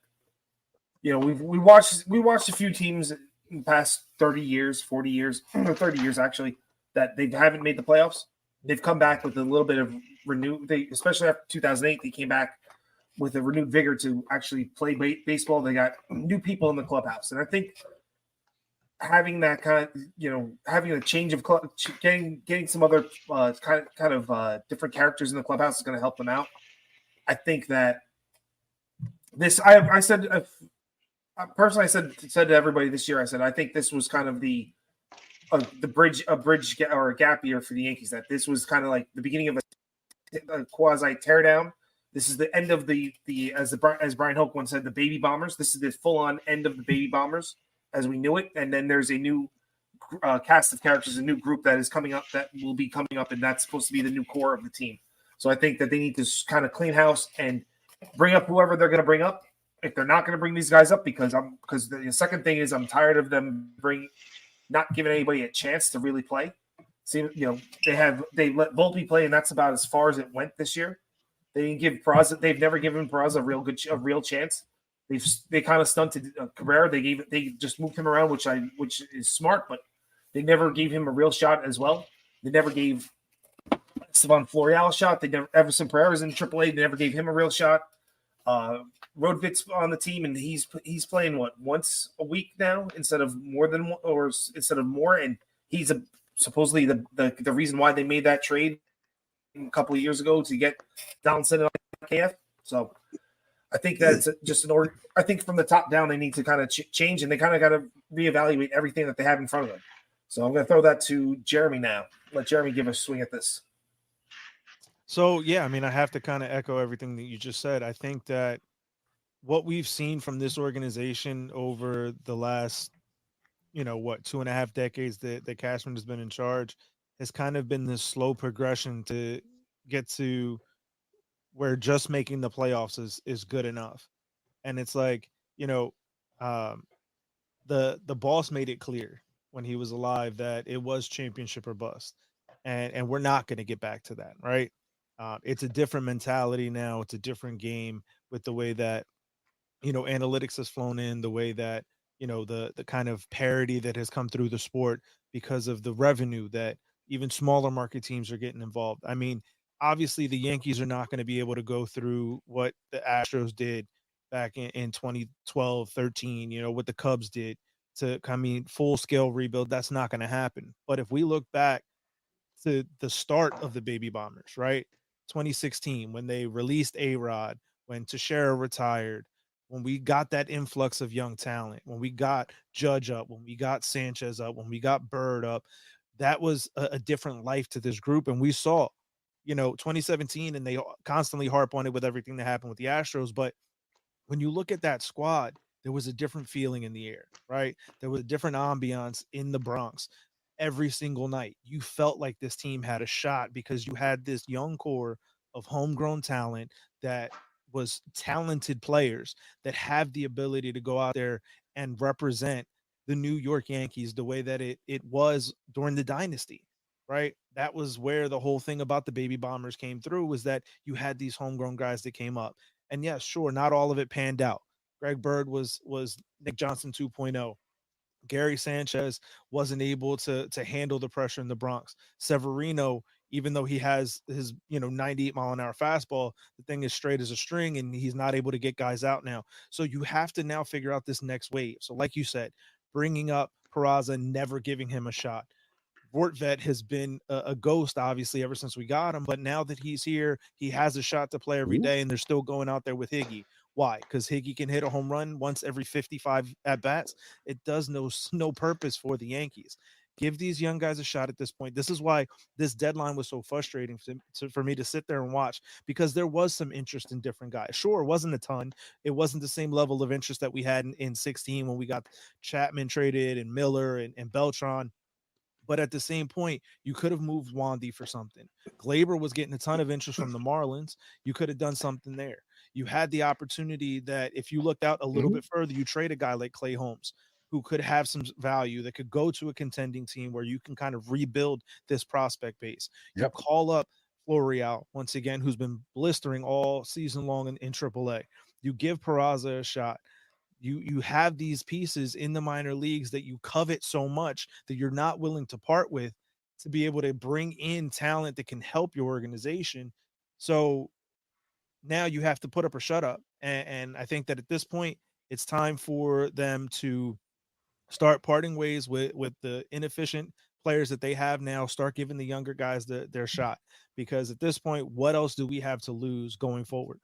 we watched a few teams in the past 30 years, 40 years, or 30 years actually, that they haven't made the playoffs. They've come back with a little bit of especially after 2008, they came back with a renewed vigor to actually play baseball. They got new people in the clubhouse, and I think having that kind of, having a change of club, getting some other kind of different characters in the clubhouse is going to help them out. I think that this, I said personally, I said to everybody this year, I said, I think this was kind of the bridge or a gap year for the Yankees, that this was kind of like the beginning of a quasi teardown. This is the end of as Brian Hoke once said, the baby bombers. This is the full on end of the baby bombers as we knew it. And then there's a new cast of characters, a new group that is coming up, that will be coming up, and that's supposed to be the new core of the team. So I think that they need to kind of clean house and bring up whoever they're going to bring up. If they're not going to bring these guys up, because the second thing is I'm tired of them not giving anybody a chance to really play. See, they let Volpe play, and that's about as far as it went this year. They didn't give Peraza. They've never given Peraza a real chance. They kind of stunted Cabrera. They just moved him around, which is smart, but they never gave him a real shot as well. They never gave Estevan Florial a shot. They never. Everson Pereira's in AAA. They never gave him a real shot. Rodvit's on the team, and he's playing once a week now instead of more, and he's supposedly the reason why they made that trade a couple of years ago to get Donaldson on KF. So I think that's just I think from the top down they need to kind of change, and they kind of got to reevaluate everything that they have in front of them. So I'm going to throw that to Jeremy now. Let Jeremy give a swing at this. So, yeah, I mean, I have to kind of echo everything that you just said. I think that what we've seen from this organization over the last, 2.5 decades that Cashman has been in charge has kind of been this slow progression to get to where just making the playoffs is good enough. And it's like, the boss made it clear when he was alive that it was championship or bust. And we're not going to get back to that, right? It's a different mentality now. It's a different game with the way that, analytics has flown in, the way that, the kind of parity that has come through the sport because of the revenue that even smaller market teams are getting involved. I mean, obviously the Yankees are not going to be able to go through what the Astros did back in 2012, 13, what the Cubs did full scale rebuild. That's not going to happen. But if we look back to the start of the Baby Bombers, right? 2016, when they released A-Rod, when Teixeira retired, when we got that influx of young talent, when we got Judge up, when we got Sanchez up, when we got Bird up, that was a different life to this group. And we saw, 2017, and they constantly harp on it with everything that happened with the Astros. But when you look at that squad, there was a different feeling in the air, right? There was a different ambiance in the Bronx. Every single night, you felt like this team had a shot because you had this young core of homegrown talent that was talented players that have the ability to go out there and represent the New York Yankees the way that it was during the dynasty, right? That was where the whole thing about the Baby Bombers came through, was that you had these homegrown guys that came up. And yes, sure, not all of it panned out. Greg Bird was Nick Johnson 2.0. Gary Sanchez wasn't able to handle the pressure in the Bronx. Severino, even though he has his 98 mile an hour fastball, the thing is straight as a string, and he's not able to get guys out now. So you have to now figure out this next wave. So like you said, bringing up Peraza, never giving him a shot. Vortvet has been a ghost, obviously, ever since we got him. But now that he's here, he has a shot to play every day, and they're still going out there with Higgy. Why? Because Higgy can hit a home run once every 55 at-bats. It does no purpose for the Yankees. Give these young guys a shot at this point. This is why this deadline was so frustrating for me to sit there and watch, because there was some interest in different guys. Sure, it wasn't a ton. It wasn't the same level of interest that we had in 16 when we got Chapman traded and Miller and Beltran. But at the same point, you could have moved Wandy for something. Glaber was getting a ton of interest from the Marlins. You could have done something there. You had the opportunity that if you looked out a little bit further, you trade a guy like Clay Holmes, who could have some value, that could go to a contending team where you can kind of rebuild this prospect base. You call up Florial, once again, who's been blistering all season long in AAA. You give Peraza a shot. You have these pieces in the minor leagues that you covet so much that you're not willing to part with, to be able to bring in talent that can help your organization. So now you have to put up or shut up. And I think that at this point, it's time for them to start parting ways with the inefficient players that they have now, start giving the younger guys their shot. Because at this point, what else do we have to lose going forward?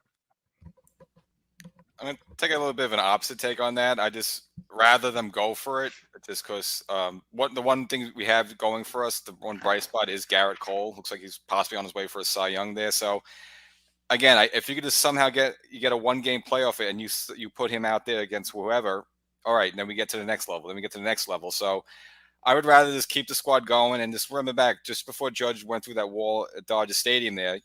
I'm going to take a little bit of an opposite take on that. I just rather them go for it, just because the one thing we have going for us, the one bright spot, is Garrett Cole. Looks like he's possibly on his way for a Cy Young there. So again, if you could just somehow get a 1-game playoff and you put him out there against whoever, all right, and then we get to the next level. So I would rather just keep the squad going and just remember back just before Judge went through that wall at Dodger Stadium there,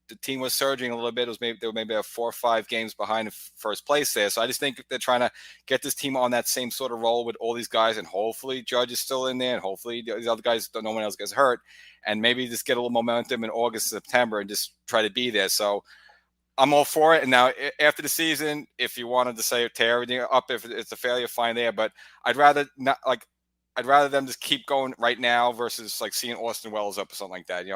the team was surging a little bit. They were maybe 4 or 5 games behind first place there. So I just think they're trying to get this team on that same sort of roll with all these guys, and hopefully Judge is still in there, and hopefully these other guys, no one else gets hurt, and maybe just get a little momentum in August, September, and just try to be there. So I'm all for it. And now after the season, if you wanted to say tear everything up, if it's a failure, fine there. But I'd rather them just keep going right now versus like seeing Austin Wells up or something like that.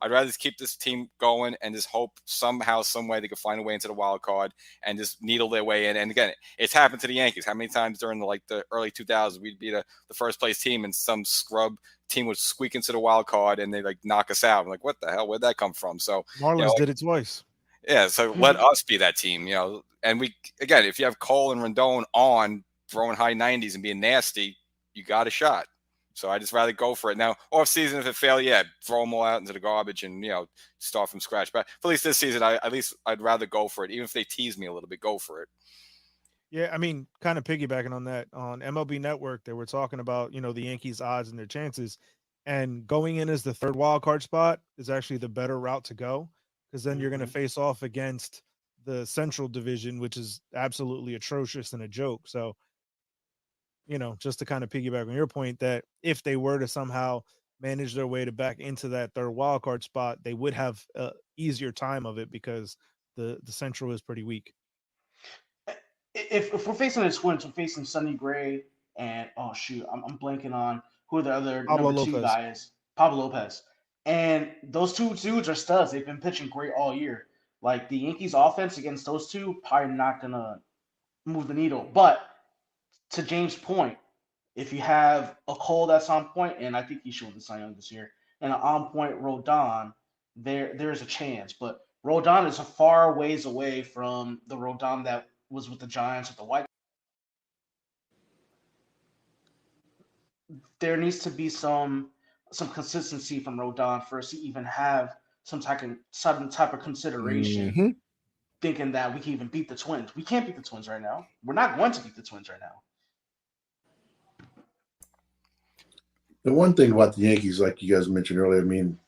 I'd rather just keep this team going and just hope somehow, some way they can find a way into the wild card and just needle their way in. And again, it's happened to the Yankees. How many times during the early 2000s we'd be the first place team and some scrub team would squeak into the wild card and they knock us out. I'm like, what the hell? Where'd that come from? So Marlins did it twice. Yeah, so let us be that team, And we, again, if you have Cole and Rendon on throwing high 90s and being nasty, you got a shot. So I just rather go for it. Now, off season, if it fails, throw them all out into the garbage and, start from scratch. But for at least this season, I'd rather go for it. Even if they tease me a little bit, go for it. Yeah, I mean, kind of piggybacking on that, on MLB Network, they were talking about, the Yankees' odds and their chances. And going in as the third wild card spot is actually the better route to go, because then you're going to face off against the Central Division, which is absolutely atrocious and a joke. So, just to kind of piggyback on your point, that if they were to somehow manage their way to back into that third wild card spot, they would have an easier time of it because the Central is pretty weak. If we're facing the Twins, we're facing Sonny Gray and I'm blanking on who the other Pablo number 2 Lopez. guy is. Pablo Lopez. And those two dudes are studs. They've been pitching great all year. Like, the Yankees offense against those two, probably not going to move the needle. But to James' point, if you have a Cole that's on point, and I think he should win the Cy Young this year, and an on-point Rodon, there is a chance. But Rodon is a far ways away from the Rodon that was with the Giants, with the White. There needs to be some consistency from Rodon for us to even have some type of consideration, thinking that we can even beat the Twins. We can't beat the Twins right now. We're not going to beat the Twins right now. The one thing about the Yankees, like you guys mentioned earlier, I mean,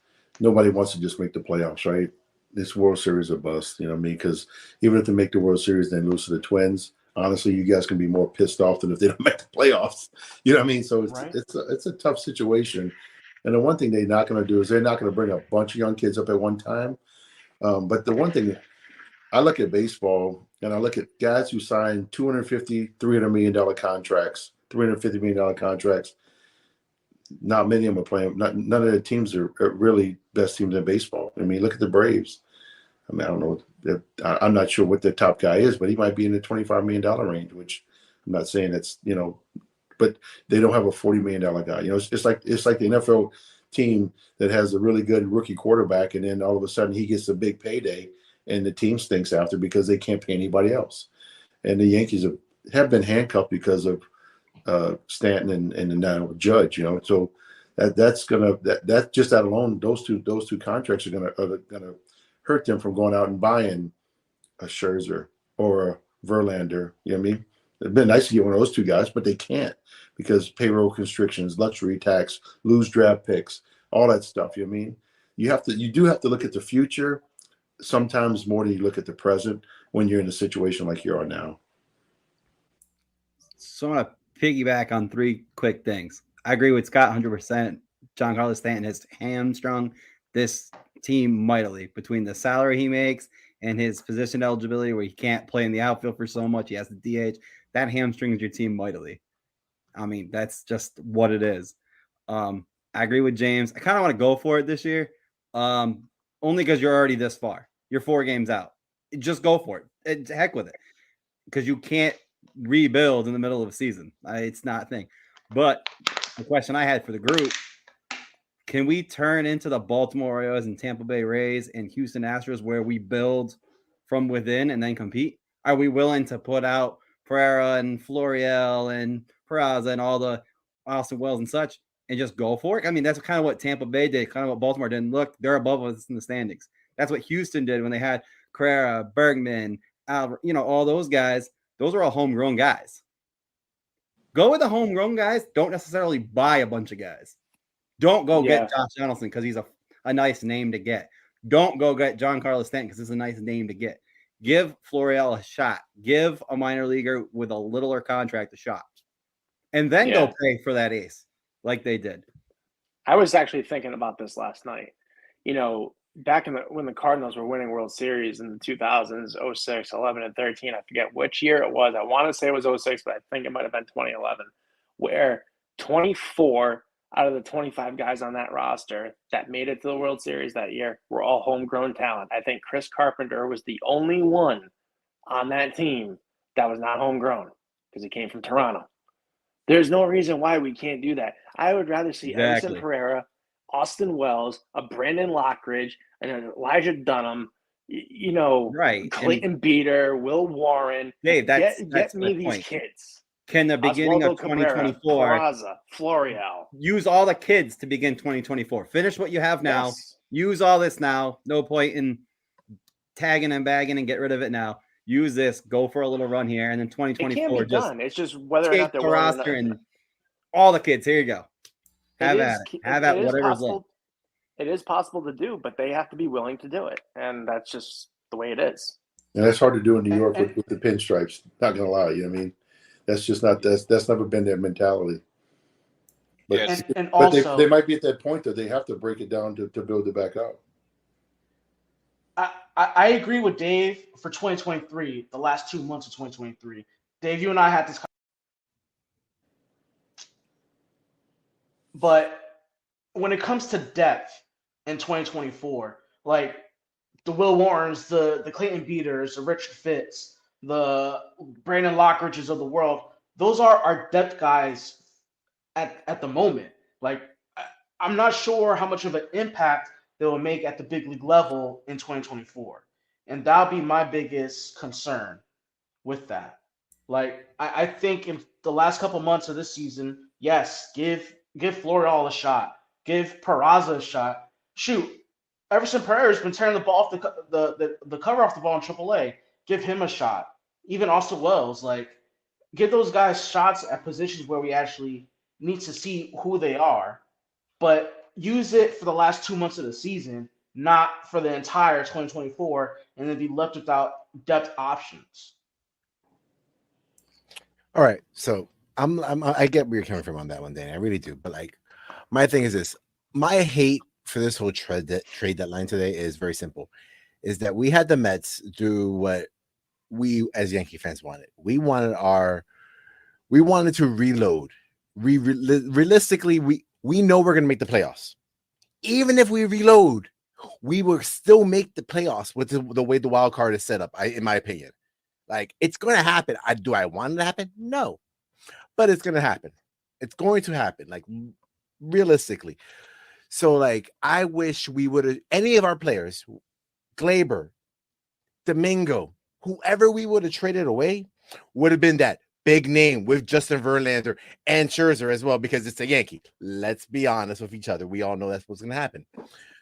nobody wants to just make the playoffs, right? This World Series is a bust, because even if they make the World Series and they lose to the Twins, honestly, you guys can be more pissed off than if they don't make the playoffs. You know what I mean? So it's a tough situation. And the one thing they're not going to do is they're not going to bring a bunch of young kids up at one time. But the one thing, I look at baseball and I look at guys who sign $250, $300 million contracts, $350 million contracts. Not many of them are playing. None of the teams are really best teams in baseball. I mean, look at the Braves. I mean, I don't know. I'm not sure what the top guy is, but he might be in the $25 million range, which I'm not saying it's, but they don't have a $40 million guy. It's like the NFL team that has a really good rookie quarterback, and then all of a sudden he gets a big payday, and the team stinks after because they can't pay anybody else. And the Yankees have been handcuffed because of Stanton and now Judge. So that's just that alone, those two contracts are gonna hurt them from going out and buying a Scherzer or a Verlander. You know what I mean? It'd been nice to get one of those two guys, but they can't because payroll constrictions, luxury tax, lose draft picks, all that stuff. You know what I mean? You do have to look at the future sometimes more than you look at the present when you're in a situation like you are now. So I want to piggyback on 3 quick things. I agree with Scott 100%. Giancarlo Stanton has hamstrung this team mightily between the salary he makes and his position eligibility where he can't play in the outfield for so much. He has the DH. That hamstrings your team mightily. I mean, that's just what it is. I agree with James. I kind of want to go for it this year, only because you're already this far. You're 4 games out. Just go for it. Heck with it, because you can't rebuild in the middle of a season. It's not a thing. But the question I had for the group, can we turn into the Baltimore Orioles and Tampa Bay Rays and Houston Astros where we build from within and then compete? Are we willing to put out Pereira and Florial and Peraza and all the Austin Wells and such and just go for it? I mean, that's kind of what Tampa Bay did, kind of what Baltimore did. And look, they're above us in the standings. That's what Houston did when they had Carrera, Bergman, Albert, all those guys. Those are all homegrown guys. Go with the homegrown guys. Don't necessarily buy a bunch of guys. Don't go get Josh Donaldson because he's a nice name to get. Don't go get John Carlos Stanton because it's a nice name to get. Give Florial a shot. Give a minor leaguer with a littler contract a shot. And then go pay for that ace like they did. I was actually thinking about this last night. Back when the Cardinals were winning World Series in the 2000s, 06, 11, and 13, I forget which year it was. I want to say it was 06, but I think it might have been 2011, where 24 out of the 25 guys on that roster that made it to the World Series that year were all homegrown talent. I think Chris Carpenter was the only one on that team that was not homegrown because he came from Toronto. There's no reason why we can't do that. I would rather see Edison Pereira, Austin Wells, a Brandon Lockridge, and an Elijah Dunham, Clayton Beater, Will Warren. Hey, that's me these kids. Can the beginning of 2024 Peraza, Florial. Use all the kids to begin 2024. Finish what you have now. Yes. Use all this now. No point in tagging and bagging and get rid of it now. Use this. Go for a little run here, and then 2024 it can't be done. It's just whether or not they're the roster and all the kids. Here you go. Have at whatever's left. It is possible to do, but they have to be willing to do it, and that's just the way it is. And that's hard to do in New York with the pinstripes. Not gonna lie, you know what I mean? That's just not that's never been their mentality. But, and but also, they might be at that point that they have to break it down to build it back up. I agree with Dave for 2023, the last 2 months of 2023. Dave, you and I had this. But when it comes to depth in 2024, like the Will Warrens, the Clayton Beaters, the Richard Fitz, the Brandon Lockridges of the world, those are our depth guys at the moment. Like, I'm not sure how much of an impact they will make at the big league level in 2024. And that'll be my biggest concern with that. Like, I think in the last couple months of this season, yes, give Florial a shot. Give Peraza a shot. Shoot, Everson Pereira's been tearing the ball off the cover off the ball in AAA. Give him a shot. Even Austin Wells, like, give those guys shots at positions where we actually need to see who they are. But use it for the last 2 months of the season, not for the entire 2024, and then be left without depth options. All right, so I get where you're coming from on that one, Danny. I really do. But like, my thing is this: my hate for this whole trade deadline today is very simple. Is that we had the Mets do what we as Yankee fans wanted. We wanted to reload. Realistically, we know we're going to make the playoffs. Even if we reload, we will still make the playoffs with the way the wild card is set up, in my opinion. Like, it's going to happen. Do I want it to happen? No. But it's going to happen. It's going to happen, like, realistically. So, like, I wish we would have, any of our players, Glaber, Domingo, whoever we would have traded away, would have been that big name with Justin Verlander and Scherzer as well, because it's a Yankee. Let's be honest with each other. We all know that's what's going to happen.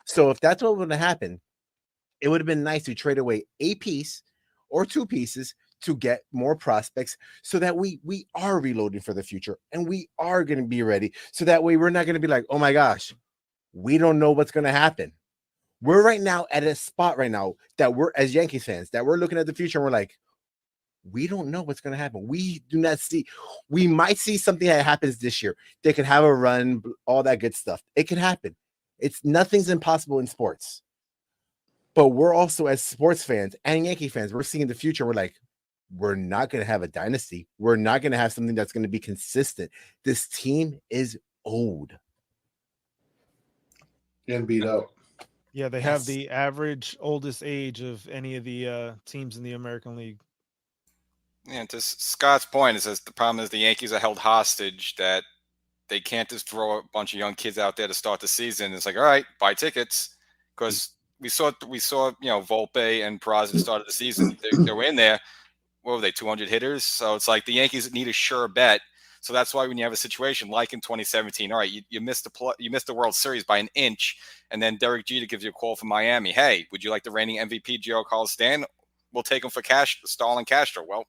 So if that's what would have happened, it would have been nice to trade away a piece or two pieces to get more prospects so that we are reloading for the future and we are going to be ready. So that way we're not going to be like, oh my gosh, we don't know what's going to happen. We're right now at a spot right now that we're, as Yankees fans, that we're looking at the future and we're like, we don't know what's going to happen. We do not see. We might see something that happens this year. They could have a run, all that good stuff. It could happen. Nothing's impossible in sports. But we're also, as sports fans and Yankee fans, we're seeing the future. We're like, we're not going to have a dynasty. We're not going to have something that's going to be consistent. This team is old. And beat up. Yeah, they have the average oldest age of any of the teams in the American League. Yeah, to Scott's point, is the problem is the Yankees are held hostage, that they can't just throw a bunch of young kids out there to start the season. It's like, all right, buy tickets, because we saw Volpe and Peraza started the season. They were in there. What were they, 200 hitters? So it's like the Yankees need a sure bet. So that's why when you have a situation like in 2017, all right, you missed the World Series by an inch, and then Derek Jeter gives you a call from Miami. Hey, would you like the reigning MVP Giancarlo Stanton? We'll take him for cash, Starlin Castro. Well,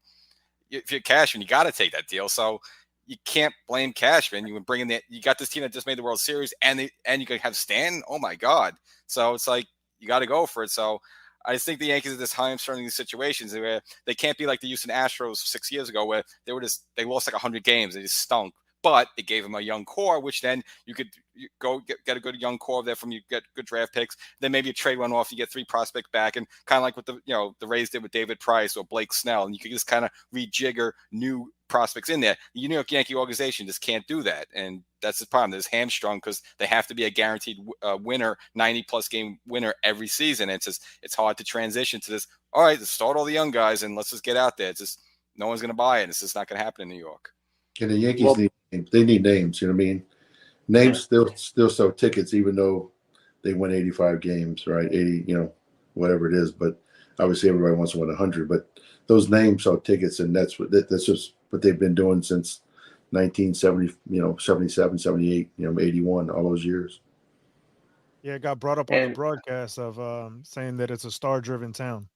if you're cashing, you got to take that deal. So you can't blame Cashman. You bring in you got this team that just made the World Series, and you could have Stan. Oh my God! So it's like you got to go for it. So I just think the Yankees are this hamstrung in these situations where they can't be like the Houston Astros 6 years ago, where they lost like 100 games, they just stunk. But it gave them a young core, which then you could go get a good young core there from you get good draft picks. Then maybe you trade one off, you get 3 prospects back, and kind of like what the Rays did with David Price or Blake Snell, and you could just kind of rejigger new prospects in there. The New York Yankee organization just can't do that, and that's the problem. There's hamstrung because they have to be a guaranteed winner, 90-plus game winner every season. And it's hard to transition to this. All right, let's start all the young guys and let's just get out there. It's just no one's going to buy it. It's just not going to happen in New York. And the Yankees need names. You know what I mean? Names still sell tickets, even though they win 85 games, right? 80, whatever it is. But obviously, everybody wants to win 100. But those names sell tickets, and that's just what they've been doing since 1970, 77, 78, 81, all those years. Yeah, it got brought up on the broadcast of saying that it's a star-driven town.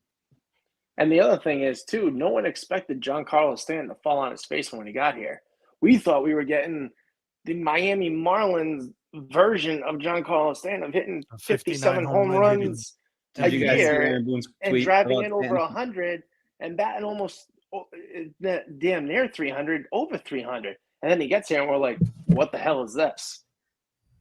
And the other thing is, too, no one expected Giancarlo Stanton to fall on his face when he got here. We thought we were getting the Miami Marlins version of Giancarlo Stanton of hitting 57 home runs a year and driving in over 100 and batting almost damn near 300, over 300. And then he gets here and we're like, what the hell is this?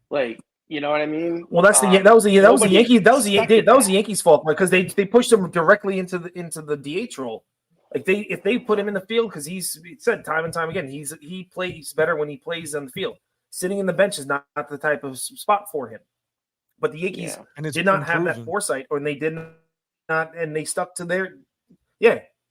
Like, you know what I mean? Well, that was the Yankees' fault because they pushed him directly into the DH role. Like if they put him in the field, because he said time and time again he plays better when he plays on the field. Sitting in the bench is not the type of spot for him. But the Yankees did not have that foresight, or they did not, and they stuck to their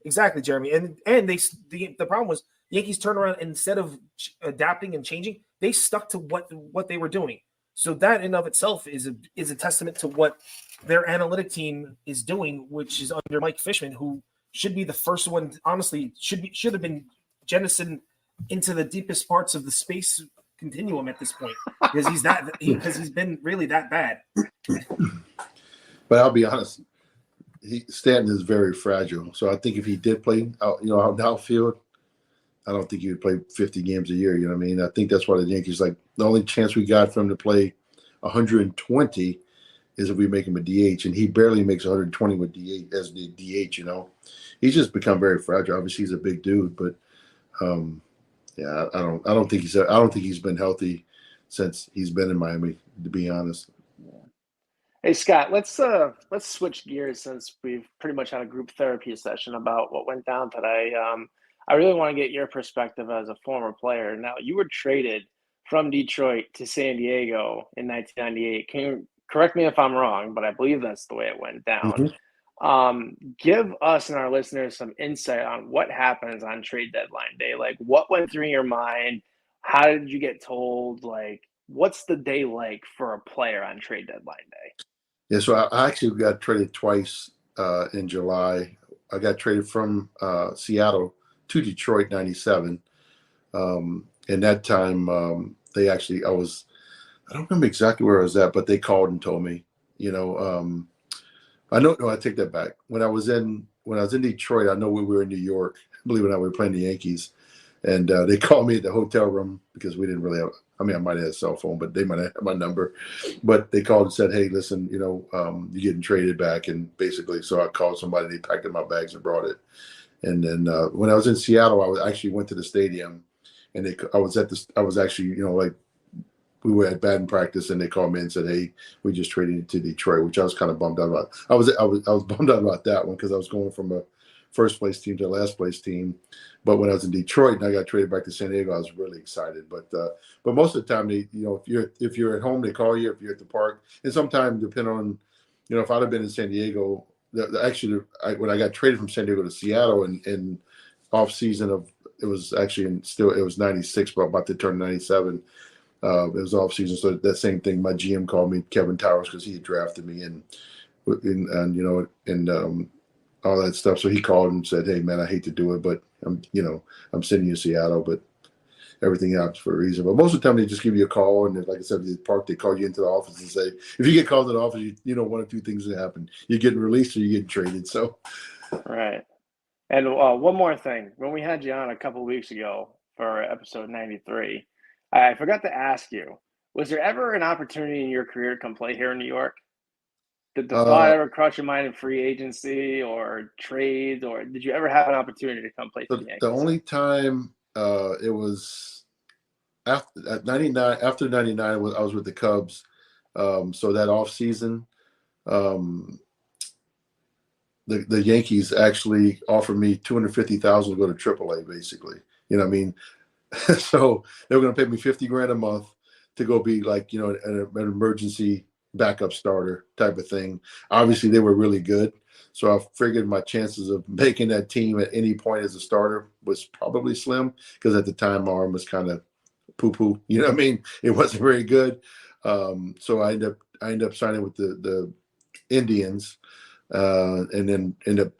exactly, Jeremy. And the problem was the Yankees turned around, instead of adapting and changing, they stuck to what they were doing. So that in of itself is a testament to what their analytic team is doing, which is under Mike Fishman, who should be the first one. Honestly, should have been jettisoned into the deepest parts of the space continuum at this point, because he's been really that bad. But I'll be honest, Stanton is very fragile. So I think if he did play out outfield, I don't think he would play 50 games a year. You know what I mean? I think that's why the Yankees, the only chance we got for him to play 120 is if we make him a DH, and he barely makes 120 with DH as the DH. He's just become very fragile. Obviously, he's a big dude, but I don't think he's been healthy since he's been in Miami, to be honest. Hey Scott, let's switch gears, since we've pretty much had a group therapy session about what went down today. I really want to get your perspective as a former player. Now, you were traded from Detroit to San Diego in 1998. Can you correct me if I'm wrong, but I believe that's the way it went down. Mm-hmm. Give us and our listeners some insight on what happens on trade deadline day. Like, what went through your mind? How did you get told? Like, what's the day like for a player on trade deadline day? Yeah, so I actually got traded twice in July. I got traded from Seattle to Detroit 97. And that time I don't remember exactly where I was at, but they called and told me, I take that back. When I was in Detroit, I know we were in New York, believe it or not, we were playing the Yankees. And they called me at the hotel room because we didn't really have, I might have had a cell phone, but they might have had my number. But they called and said, hey, listen, you're getting traded back. And basically, so I called somebody, they packed up my bags and brought it. And then when I was in Seattle, I actually went to the stadium, and we were at batting practice, and they called me and said, hey, we just traded you to Detroit, which I was kind of bummed out about. I was bummed out about that one because I was going from a first place team to a last place team. But when I was in Detroit and I got traded back to San Diego, I was really excited. But most of the time, if you're at home, they call you. If you're at the park, and sometimes depending on, if I'd have been in San Diego, when I got traded from San Diego to Seattle in off season it was 96, but about to turn 97. It was off season, so that same thing. My GM called me, Kevin Towers, because he had drafted me and all that stuff. So he called and said, "Hey man, I hate to do it, but I'm sending you to Seattle, but everything happens for a reason." But most of the time, they just give you a call, and like I said, the park, they call you into the office and say, if you get called to the office, one or two things that happen: you're getting released or you're getting traded. So, right. And one more thing, when we had you on a couple of weeks ago for episode 93. I forgot to ask you, was there ever an opportunity in your career to come play here in New York? Did the thought ever cross your mind in free agency or trades, or did you ever have an opportunity to come play for the Yankees? The only time it was after 99. After 99, I was with the Cubs. So that off season, the Yankees actually offered me $250,000 to go to AAA, basically. You know what I mean? So they were going to pay me $50,000 a month to go be like, you know, an emergency backup starter type of thing. Obviously, they were really good. So I figured my chances of making that team at any point as a starter was probably slim, because at the time my arm was kind of poo-poo. You know what I mean? It wasn't very good. So I ended up signing with the Indians, and then ended up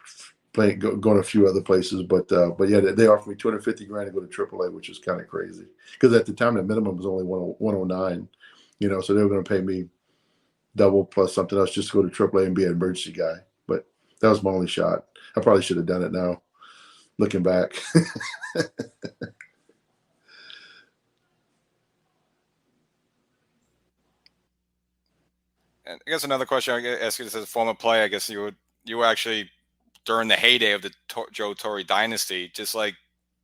going a few other places. But yeah, they offered me $250,000 to go to AAA, which is kind of crazy, because at the time the minimum was only 109. You know, so they were going to pay me double plus something else just to go to AAA and be an emergency guy. But that was my only shot. I probably should have done it now, looking back. And I guess another question I ask you, this as a former player, I guess you were actually during the heyday of the Joe Torre dynasty. Just like,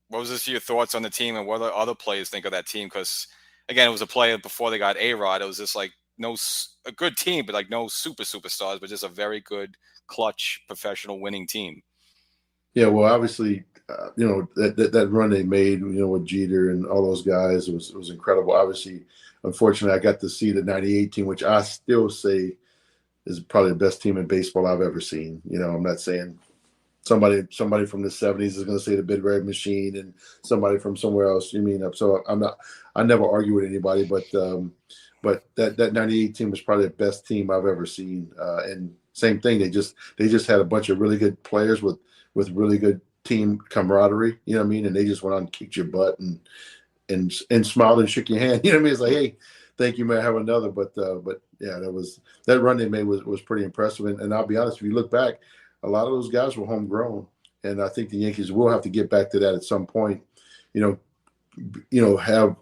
what was this your thoughts on the team, and what other players think of that team? Because again, it was a player before they got A-Rod. It was just like a good team, but like no superstars, but just a very good, clutch, professional, winning team. Yeah, well, obviously, you know, that run they made, you know, with Jeter and all those guys was incredible. Obviously, unfortunately, I got to see the '98 team, which I still say is probably the best team in baseball I've ever seen. You know, I'm not saying somebody from the '70s is going to say the Big Red Machine, and somebody from somewhere else. You mean, so I never argue with anybody, but that '98 team was probably the best team I've ever seen. And same thing, they just had a bunch of really good players with really good team camaraderie. You know what I mean? And they just went out and kicked your butt and smiled and shook your hand. You know what I mean? It's like, hey, thank you, man. Have another. But yeah, that run they made was pretty impressive. And I'll be honest, if you look back, a lot of those guys were homegrown, and I think the Yankees will have to get back to that at some point. You know, have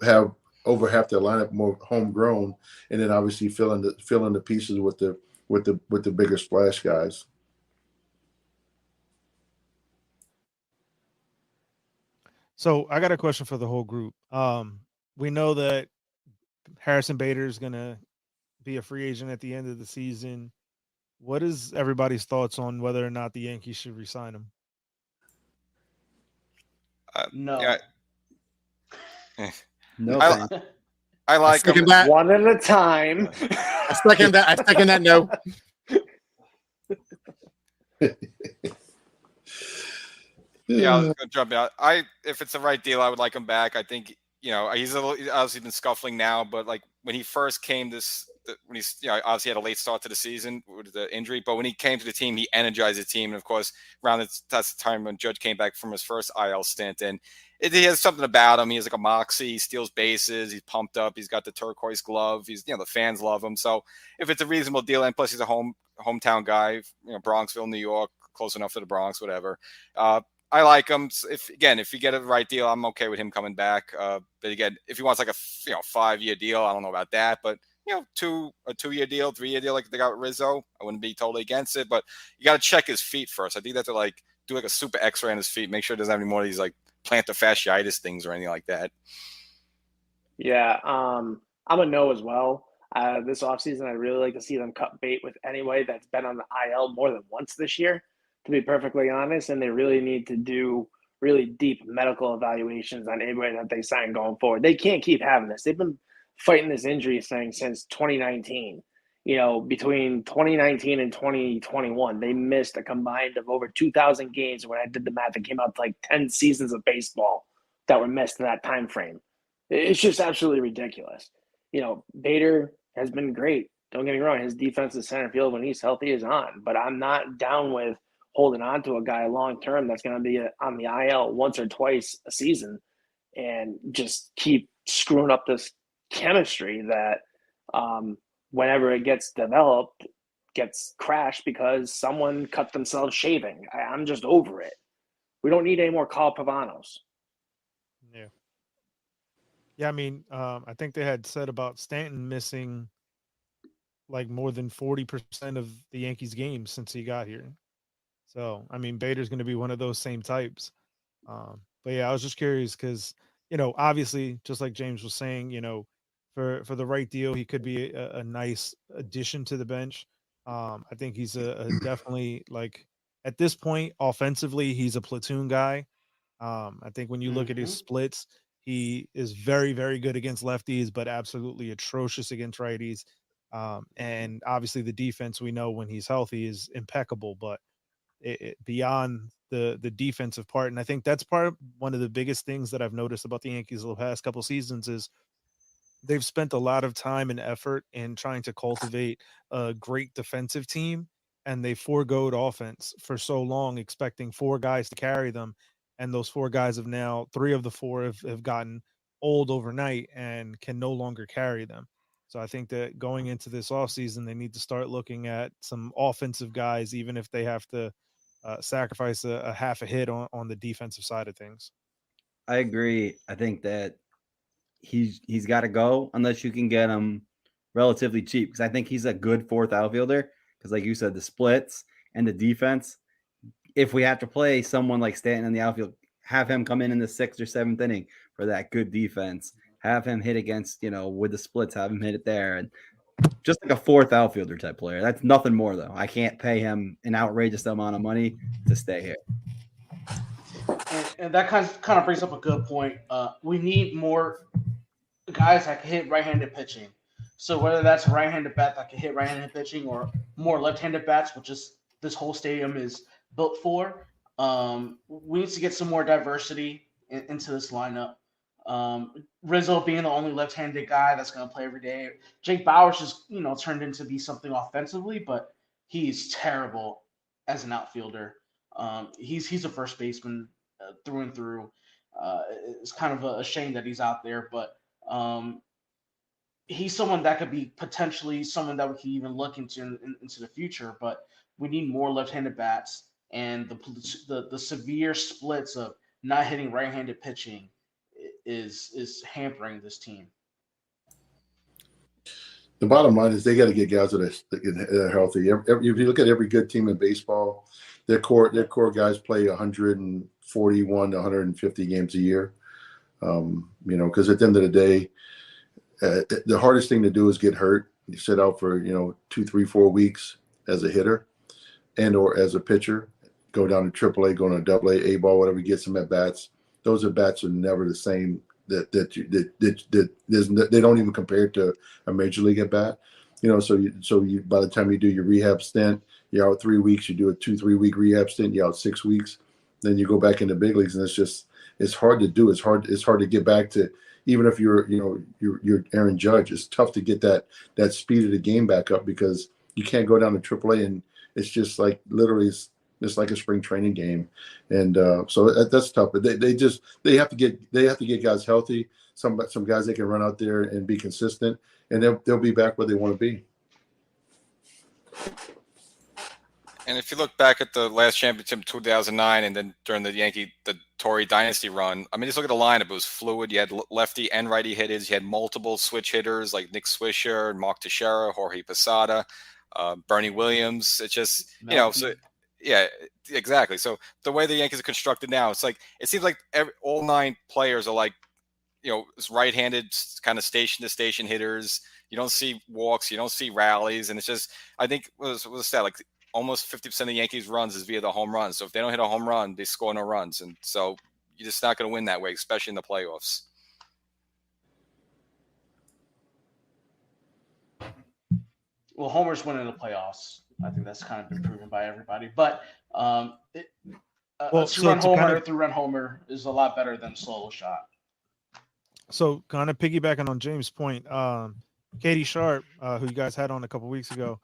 over half their lineup more homegrown, and then obviously fill in the pieces with the bigger splash guys. So I got a question for the whole group. We know that Harrison Bader is going to be a free agent at the end of the season. What is everybody's thoughts on whether or not the Yankees should re-sign him? No. Yeah. No, I like him. That. One at a time. I second that. No. Yeah, I was gonna jump out. If it's the right deal, I would like him back. I think, you know, he's obviously been scuffling now, but like when he first came when he's, you know, obviously had a late start to the season with the injury, but when he came to the team, he energized the team. And of course, that's the time when Judge came back from his first IL stint, and he has something about him. He has like a moxie. He steals bases. He's pumped up. He's got the turquoise glove. He's, you know, the fans love him. So if it's a reasonable deal, and plus he's a hometown guy, you know, Bronxville, New York, close enough to the Bronx, whatever. I like him. If you get a right deal, I'm okay with him coming back. But again, if he wants like a 5-year deal, I don't know about that. But you know, a 2-year deal, 3-year deal like they got with Rizzo, I wouldn't be totally against it. But you got to check his feet first. I think that to like do like a super X-ray on his feet, make sure he doesn't have any more of these like plantar fasciitis things or anything like that. Yeah, I'm a no as well. This offseason, I'd really like to see them cut bait with anybody that's been on the IL more than once this year, to be perfectly honest, and they really need to do really deep medical evaluations on anybody that they sign going forward. They can't keep having this. They've been fighting this injury thing since 2019. You know, between 2019 and 2021, they missed a combined of over 2,000 games. When I did the math, it came out to like 10 seasons of baseball that were missed in that time frame. It's just absolutely ridiculous. You know, Bader has been great. Don't get me wrong. His defensive center field when he's healthy is on, but I'm not down with holding on to a guy long-term that's going to be on the IL once or twice a season and just keep screwing up this chemistry that whenever it gets developed, gets crashed because someone cut themselves shaving. I'm just over it. We don't need any more Carl Pavanos. Yeah. Yeah, I mean, I think they had said about Stanton missing like more than 40% of the Yankees games since he got here. So, I mean, Bader's going to be one of those same types. But yeah, I was just curious because, obviously, just like James was saying, for the right deal, he could be a nice addition to the bench. I think he's a definitely like at this point, offensively, he's a platoon guy. I think when you look at his Mm-hmm. splits, he is very, very good against lefties, but absolutely atrocious against righties. And obviously, the defense we know when he's healthy is impeccable. But beyond the defensive part, and I think that's one of the biggest things that I've noticed about the Yankees the past couple seasons is they've spent a lot of time and effort in trying to cultivate a great defensive team, and they foregoed offense for so long, expecting four guys to carry them. And those four guys have now, three of the four have gotten old overnight and can no longer carry them. So I think that going into this offseason, they need to start looking at some offensive guys, even if they have to sacrifice a half a hit on the defensive side of things. I agree. I think that he's got to go unless you can get him relatively cheap, because I think he's a good fourth outfielder. Because like you said, the splits and the defense. If we have to play someone like Stanton in the outfield, have him come in the sixth or seventh inning for that good defense. Have him hit against, with the splits, have him hit it there. And just like a fourth outfielder type player. That's nothing more, though. I can't pay him an outrageous amount of money to stay here. And that kind of brings up a good point. We need more guys that can hit right-handed pitching. So whether that's a right-handed bat that can hit right-handed pitching or more left-handed bats, which is this whole stadium is built for, we need to get some more diversity into this lineup. Rizzo being the only left-handed guy that's going to play every day. Jake Bauers just turned into be something offensively, but he's terrible as an outfielder. He's a first baseman through and through. It's kind of a shame that he's out there, but he's someone that could be potentially someone that we can even look into the future. But we need more left-handed bats, and the severe splits of not hitting right-handed pitching is hampering this team. The bottom line is they got to get guys that are healthy. If you look at every good team in baseball, their core guys play 141 to 150 games a year. Because at the end of the day, the hardest thing to do is get hurt. You sit out for 2, 3, 4 weeks as a hitter, and or as a pitcher, go down to AAA, go to AA, A ball, whatever gets them at bats. Those at bats are never the same. That they don't even compare to a major league at bat. So you by the time you do your rehab stint, you're out 3 weeks. You do a 2-3 week rehab stint, you're out 6 weeks. Then you go back into big leagues, and it's hard to do. It's hard to get back to, even if you're Aaron Judge. It's tough to get that speed of the game back up, because you can't go down to AAA, and it's just like literally it's like a spring training game, and so that's tough. But they have to get guys healthy. Some guys that can run out there and be consistent, and they'll be back where they want to be. And if you look back at the last championship in 2009, and then during the Torrey dynasty run, I mean, just look at the lineup. It was fluid. You had lefty and righty hitters. You had multiple switch hitters like Nick Swisher, Mark Teixeira, Jorge Posada, Bernie Williams. It's just, so yeah, exactly. So the way the Yankees are constructed now, it seems like all 9 players are like, it's right-handed kind of station-to-station hitters. You don't see walks. You don't see rallies. And it's just, I think, what was that, like almost 50% of the Yankees' runs is via the home run. So if they don't hit a home run, they score no runs. And so you're just not going to win that way, especially in the playoffs. Well, homers win in the playoffs. I think that's kind of been proven by everybody. But two-run homer is a lot better than solo shot. So kind of piggybacking on James' point, Katie Sharp, who you guys had on a couple weeks ago,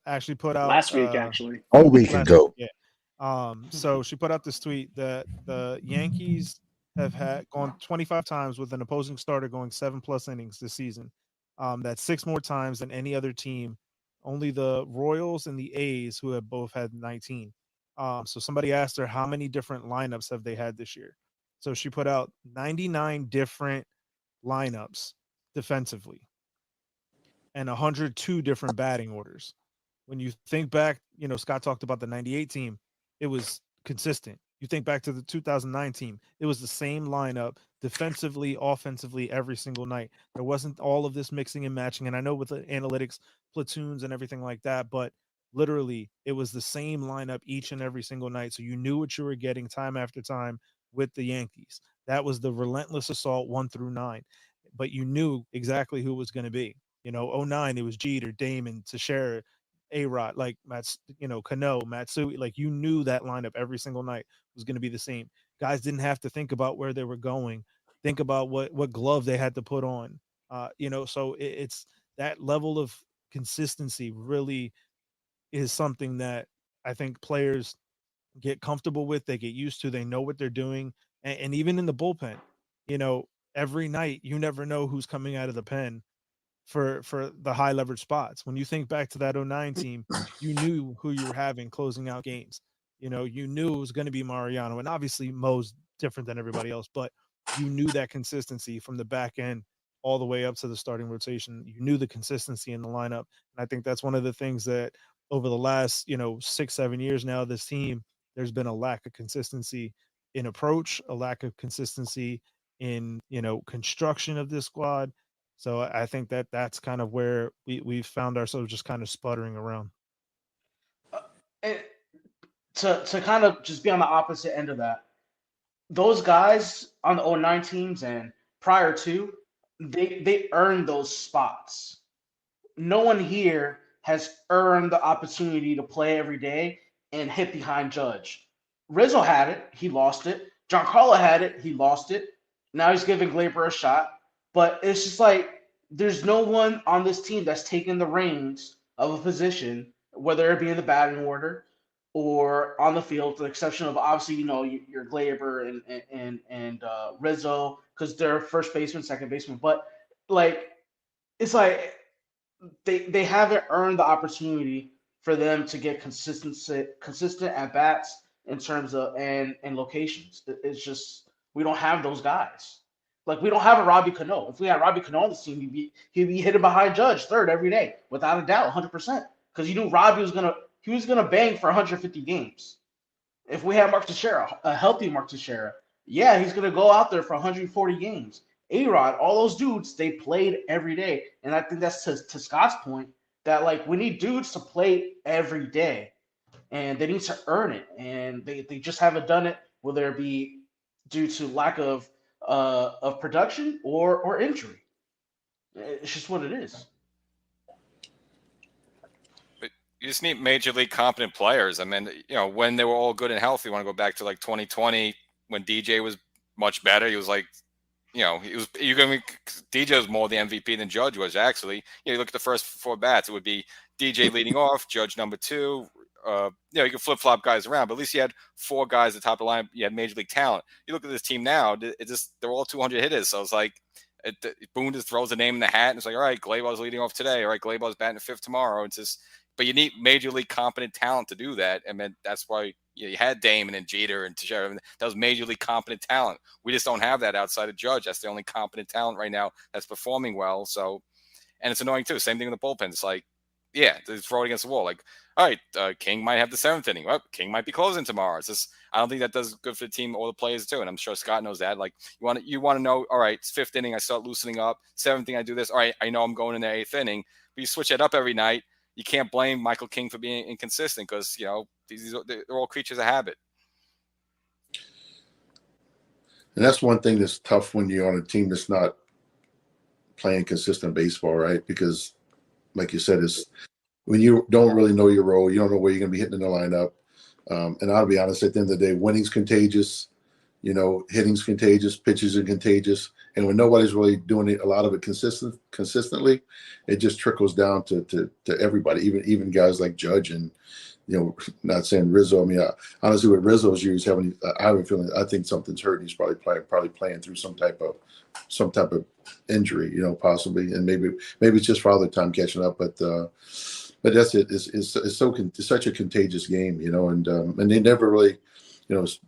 actually put out last week, actually. A week ago. Week, yeah. So she put out this tweet that the Yankees have gone 25 times with an opposing starter going 7+ innings this season. That's 6 more times than any other team. Only the Royals and the A's, who have both had 19. So somebody asked her, how many different lineups have they had this year? So she put out 99 different lineups defensively and 102 different batting orders. When you think back, Scott talked about the 98 team, it was consistent. You think back to the 2009 team, it was the same lineup defensively, offensively every single night. There wasn't all of this mixing and matching. And I know with the analytics, platoons and everything like that, but literally it was the same lineup each and every single night. So you knew what you were getting time after time with the Yankees. That was the relentless assault 1 through 9. But you knew exactly who it was going to be. 09, it was Jeter, Damon, Teixeira, A-Rod, like Cano, Matsui. Like you knew that lineup every single night was going to be the same. Guys didn't have to think about where they were going, think about what glove they had to put on. So it's that level of consistency really is something that I think players get comfortable with. They get used to. They know what they're doing, and even in the bullpen, every night you never know who's coming out of the pen for the high leverage spots. When you think back to that 09 team, you knew who you were having closing out games. You knew it was going to be Mariano, and obviously Mo's different than everybody else, but you knew that consistency from the back end all the way up to the starting rotation. You knew the consistency in the lineup. And I think that's one of the things that over the last, 6-7 years now, this team, there's been a lack of consistency in approach, a lack of consistency in, construction of this squad. So I think that's kind of where we've found ourselves just kind of sputtering around. To kind of just be on the opposite end of that, those guys on the 09 teams and prior to, they earned those spots. No one here has earned the opportunity to play every day and hit behind Judge. Rizzo had it, he lost it. Giancarlo had it, he lost it. Now he's giving Gleyber a shot. But it's just like there's no one on this team that's taken the reins of a position, whether it be in the batting order or on the field, with the exception of obviously, your Gleyber and Rizzo, because they're first baseman, second baseman. But it's like they haven't earned the opportunity for them to get consistent at bats in terms of and locations. It's just we don't have those guys. Like we don't have a Robbie Cano. If we had Robbie Cano on the team, he'd be hitting behind Judge third every day, without a doubt, 100%. Because you knew Robbie was gonna bang for 150 games. If we had Mark Teixeira, a healthy Mark Teixeira, yeah, he's gonna go out there for 140 games. A-Rod, all those dudes, they played every day, and I think that's to Scott's point that we need dudes to play every day, and they need to earn it, and they just haven't done it, whether it be due to lack of production or injury. It's just what it is. But you just need major league competent players. I mean, when they were all good and healthy, you want to go back to 2020 when DJ was much better. He was DJ was more the MVP than Judge was actually. You look at the first 4 bats, it would be DJ leading off, Judge number 2. You can flip flop guys around, but at least you had 4 guys at the top of the line. You had major league talent. You look at this team now; they're all 200 hitters. So it's like Boone just throws a name in the hat, and it's like, all right, Gleyber's leading off today. All right, Gleyber's batting 5th tomorrow. It's just, but you need major league competent talent to do that, and then that's why you had Damon and Jeter and Teixeira. That was major league competent talent. We just don't have that outside of Judge. That's the only competent talent right now that's performing well. So, and it's annoying too. Same thing in the bullpen. It's like, yeah, they throw it against the wall. Like, all right, King might have the 7th inning. Well, King might be closing tomorrow. It's just, I don't think that does good for the team or the players too. And I'm sure Scott knows that. Like, you want to know, all right, it's 5th inning, I start loosening up. 7th inning, I do this. All right, I know I'm going in the 8th inning. But you switch it up every night. You can't blame Michael King for being inconsistent because, they're all creatures of habit. And that's one thing that's tough when you're on a team that's not playing consistent baseball, right? Because, like you said, it's when you don't really know your role, you don't know where you're going to be hitting in the lineup. And I'll be honest, at the end of the day, winning's contagious, hitting's contagious, pitches are contagious. And when nobody's really doing a lot of it consistently, it just trickles down to everybody, even guys like Judge and, not saying Rizzo. I mean, honestly, with Rizzo's years, I have a feeling, I think something's hurt. He's probably playing through some type of injury, possibly, and maybe it's just Father Time catching up. But that's it. It's such a contagious game, and they never really,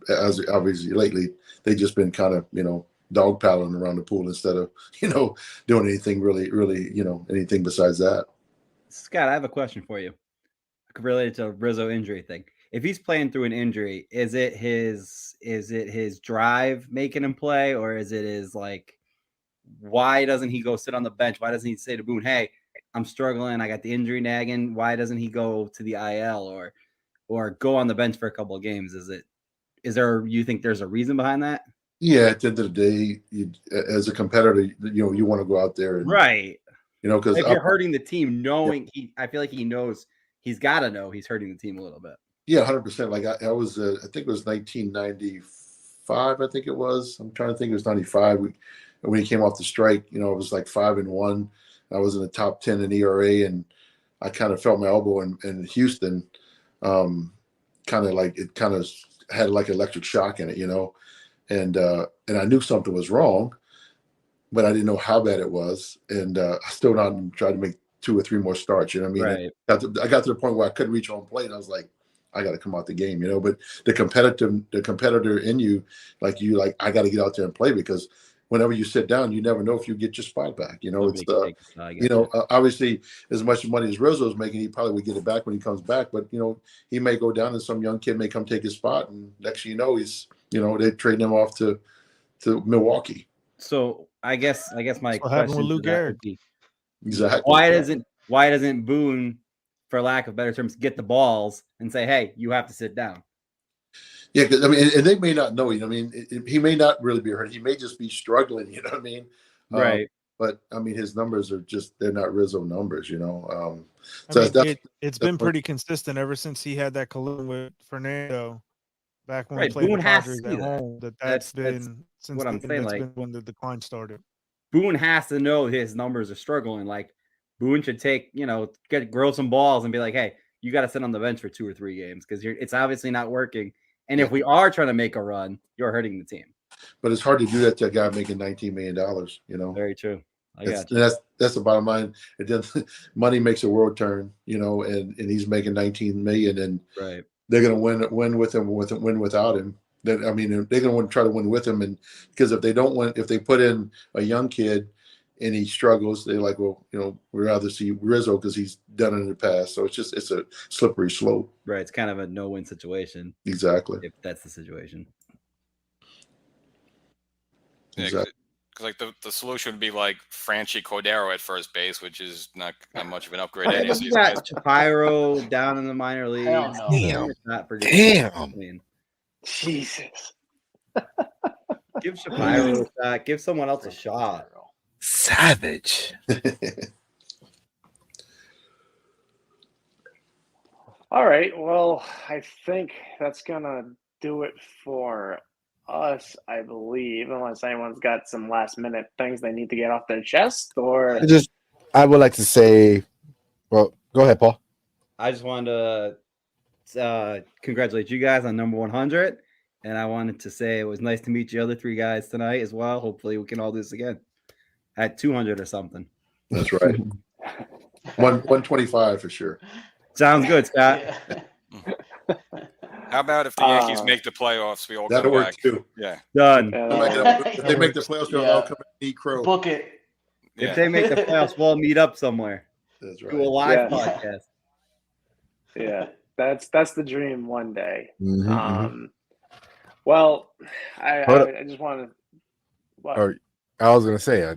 as obviously lately they've just been kind of dog paddling around the pool instead of, doing anything really, anything besides that. Scott, I have a question for you related to Rizzo injury thing. If he's playing through an injury, is it his drive making him play, or is it his why doesn't he go sit on the bench? Why doesn't he say to Boone, hey, I'm struggling, I got the injury nagging? Why doesn't he go to the IL or go on the bench for a couple of games? You think there's a reason behind that? Yeah, at the end of the day, as a competitor, you want to go out there and right. Because if you're hurting the team, I feel like he knows he's got to know he's hurting the team a little bit. Yeah, 100%. Like I was, I think it was 1995. I think it was. I'm trying to think. It was 95. When he came off the strike, it was like 5-1. I was in the top 10 in ERA, and I kind of felt my elbow in Houston. Kind of had like electric shock in it, and I knew something was wrong, but I didn't know how bad it was. And I still not tried to make 2 or 3 more starts. You know what I mean? Right. I got to the point where I couldn't reach home plate. I was like, I got to come out the game, But the competitor in you, I got to get out there and play, because whenever you sit down, you never know if you get your spot back. Obviously, as much money as Rizzo's making, he probably would get it back when he comes back. But he may go down, and some young kid may come take his spot, and next thing you know, he's they're trading him off to Milwaukee. So I guess my what question with Lou Gehrig. Exactly. Why doesn't Boone, for lack of better terms, get the balls and say, hey, you have to sit down? Yeah, because and they may not know. He may not really be hurt. He may just be struggling. You know what I mean? Right. But his numbers are they're not Rizzo numbers. It's been pretty consistent ever since he had that collision with Fernando back when we played Boone the Padres at home. That's been since what I'm saying. That's been when the decline started. Boone has to know his numbers are struggling. Boone should grow some balls and be like, hey, you got to sit on the bench for 2 or 3 games, because it's obviously not working. And if we are trying to make a run, you're hurting the team. But it's hard to do that to a guy making $19 million. Very true. That's the bottom line. Money makes the world turn. And he's making $19 million, and right. They're going to win with him, win without him. They're going to want to try to win with him, and because if they don't win, if they put in a young kid and he struggles, they're like, well, we'd rather see Rizzo because he's done it in the past. So it's a slippery slope. Right. It's kind of a no-win situation. Exactly. If that's the situation. Yeah, exactly. Because the solution would be Franchi Cordero at first base, which is not much of an upgrade. You got Shapiro down in the minor leagues. Hell no. Damn. Jesus. Give Shapiro a shot. Give someone else a shot. Savage. All right. Well, I think that's gonna do it for us, I believe, unless anyone's got some last minute things they need to get off their chest. Or I would like to say, well, go ahead, Paul. I just wanted to congratulate you guys on number 100, and I wanted to say it was nice to meet you other 3 guys tonight as well. Hopefully we can all do this again at 200 or something. That's right. 125 for sure. Sounds good, Scott. How about if the Yankees make the playoffs, we all that'll come work back? too. Yeah. Done. If they make the playoffs, we'll all come and eat crow. Book it. If they make the playoffs, we'll meet up somewhere. That's right. Do a live podcast. Yeah, that's the dream one day. Mm-hmm. Well, I just want to. I was gonna say,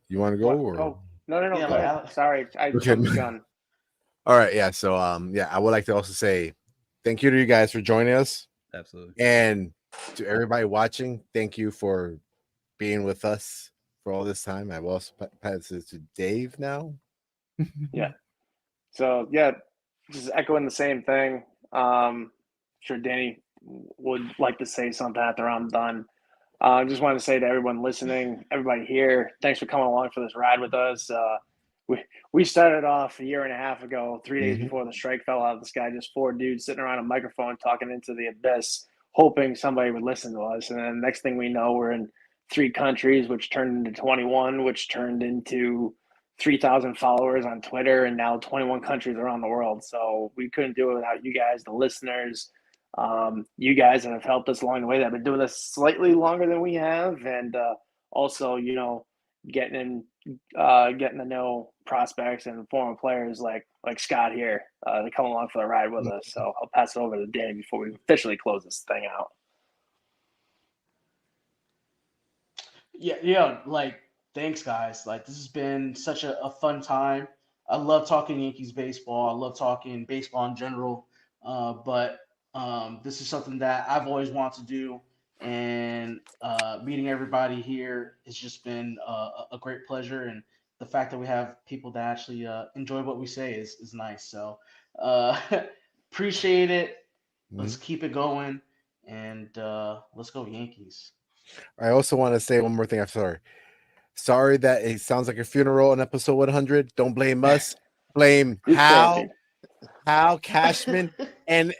you want to go? What? Or? Oh, no. Yeah, Sorry, I jumped the gun. All right, yeah. So, I would like to also say thank you to you guys for joining us. Absolutely. And to everybody watching, thank you for being with us for all this time. I've also passed it to Dave now. Yeah. So, just echoing the same thing. Sure, Danny would like to say something after I'm done. I just want to say to everyone listening, everybody here, thanks for coming along for this ride with us. We started off a year and a half ago, 3 days before the strike fell out of the sky, just 4 dudes sitting around a microphone talking into the abyss, hoping somebody would listen to us. And then next thing we know, we're in 3 countries, which turned into 21, which turned into 3,000 followers on Twitter, and now 21 countries around the world. So we couldn't do it without you guys, the listeners. You guys have helped us along the way. That have been doing this slightly longer than we have, and also, getting to know prospects and former players like Scott here to come along for the ride with us. So I'll pass it over to Danny before we officially close this thing out. Yeah. Thanks, guys. This has been such a fun time. I love talking Yankees baseball. I love talking baseball in general. But this is something that I've always wanted to do. And meeting everybody here has just been a great pleasure. And the fact that we have people that actually enjoy what we say is nice. So appreciate it. Let's keep it going. And let's go Yankees. I also want to say one more thing. I'm sorry that it sounds like a funeral in episode 100. Don't blame us. Blame Hal Cashman, and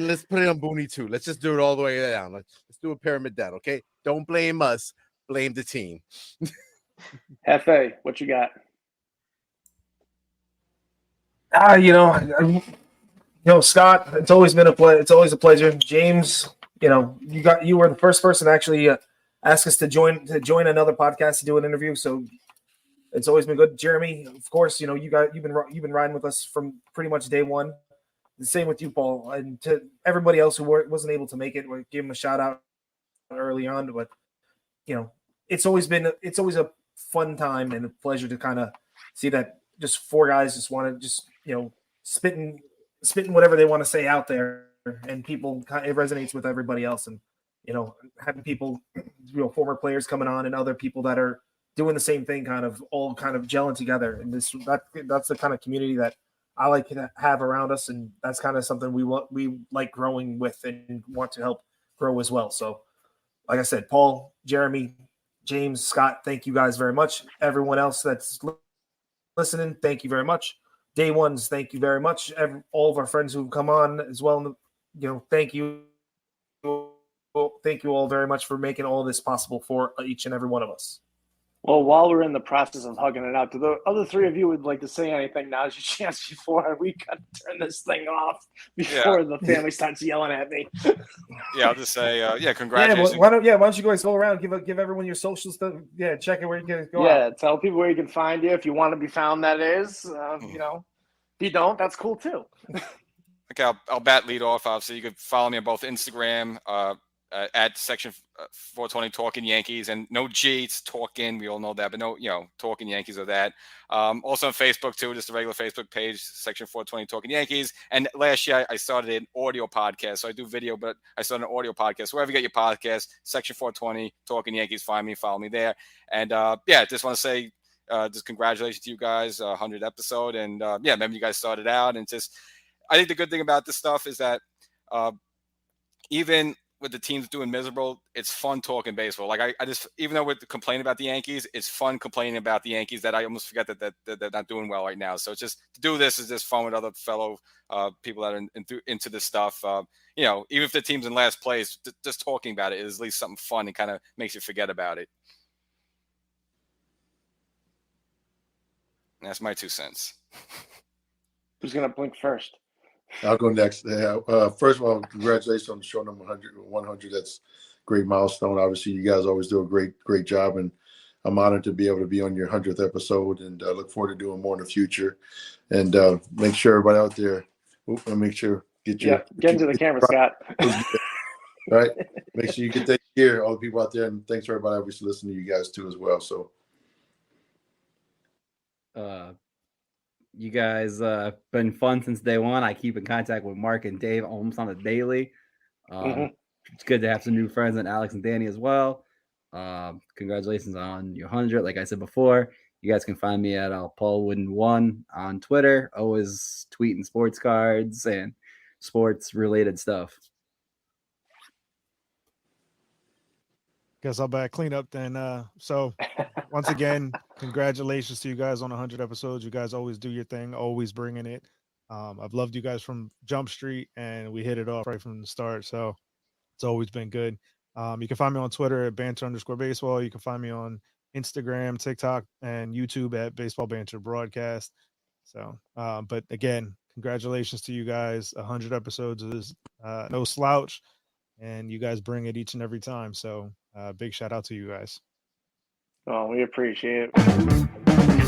let's put it on Booney too. Let's just do it all the way down. Let's do a pyramid down, okay? Don't blame us. Blame the team. Hefe, what you got? Scott, it's always been it's always a pleasure. James, you were the first person to actually ask us to join another podcast to do an interview. So it's always been good. Jeremy, of course, you've been riding with us from pretty much day one. The same with you, Paul, and to everybody else who wasn't able to make it. We give them a shout out early on, but it's always a fun time and a pleasure to kind of see that just four guys just want to just spitting whatever they want to say out there, and people it resonates with everybody else, and having people, former players coming on and other people that are doing the same thing, all gelling together, and that's the kind of community that I like to have around us, and that's kind of something we like growing with and want to help grow as well. So, like I said, Paul, Jeremy, James, Scott, thank you guys very much. Everyone else that's listening, thank you very much. Day ones, thank you very much. All of our friends who've come on as well, thank you. Thank you all very much for making all this possible for each and every one of us. Well, while we're in the process of hugging it out, do the other three of you would like to say anything? Now's your chance before we got to turn this thing off, before the family starts yelling at me. Yeah, I'll just say, congratulations. Why don't you guys go around, give everyone your social stuff. Yeah, check it where you can go. Yeah, tell people where you can find you if you want to be found. That is, if you don't, that's cool too. Okay, I'll bat lead off. Obviously, you can follow me on both Instagram. At section 420 Talkin Yankees, and no G, it's Talkin. We all know that, but no, Talkin Yankees or that. Also on Facebook too, just a regular Facebook page, section 420 Talkin Yankees. And last year I started an audio podcast. So I do video, but I started an audio podcast. Wherever you get your podcast, section 420 Talkin Yankees, find me, follow me there. And just want to say just congratulations to you guys, 100th episode. And remember you guys started out, and I think the good thing about this stuff is that even with the teams doing miserable, it's fun talking baseball. Like I just, even though we're complaining about the Yankees, it's fun complaining about the Yankees that I almost forget that they're not doing well right now. So it's just to do this is just fun with other fellow people that are into this stuff. Even if the team's in last place, just talking about it is at least something fun and kind of makes you forget about it. And that's my 2 cents. Who's gonna blink first? I'll go next. First of all, congratulations on the show number 100. That's a great milestone. Obviously, you guys always do a great job, and I'm honored to be able to be on your 100th episode, and look forward to doing more in the future. And make sure everybody out there, get into the camera, Scott. All right, make sure you get that gear, all the people out there, and thanks for everybody obviously listening to you guys too as well. So, you guys been fun since day one. I keep in contact with Mark and Dave almost on a daily. It's good to have some new friends, and Alex and Danny as well. Congratulations on your 100. Like I said before, you guys can find me at PaulWooden1 on Twitter. Always tweeting sports cards and sports related stuff. Guess I'll back clean up then. So once again, congratulations to you guys on 100 episodes. You guys always do your thing, always bringing it. I've loved you guys from Jump Street, and we hit it off right from the start. So it's always been good. You can find me on Twitter at banter_baseball. You can find me on Instagram, TikTok, and YouTube at Baseball Banter Broadcast. So, but again, congratulations to you guys. 100 episodes is no slouch, and you guys bring it each and every time. So big shout out to you guys. Oh, we appreciate it.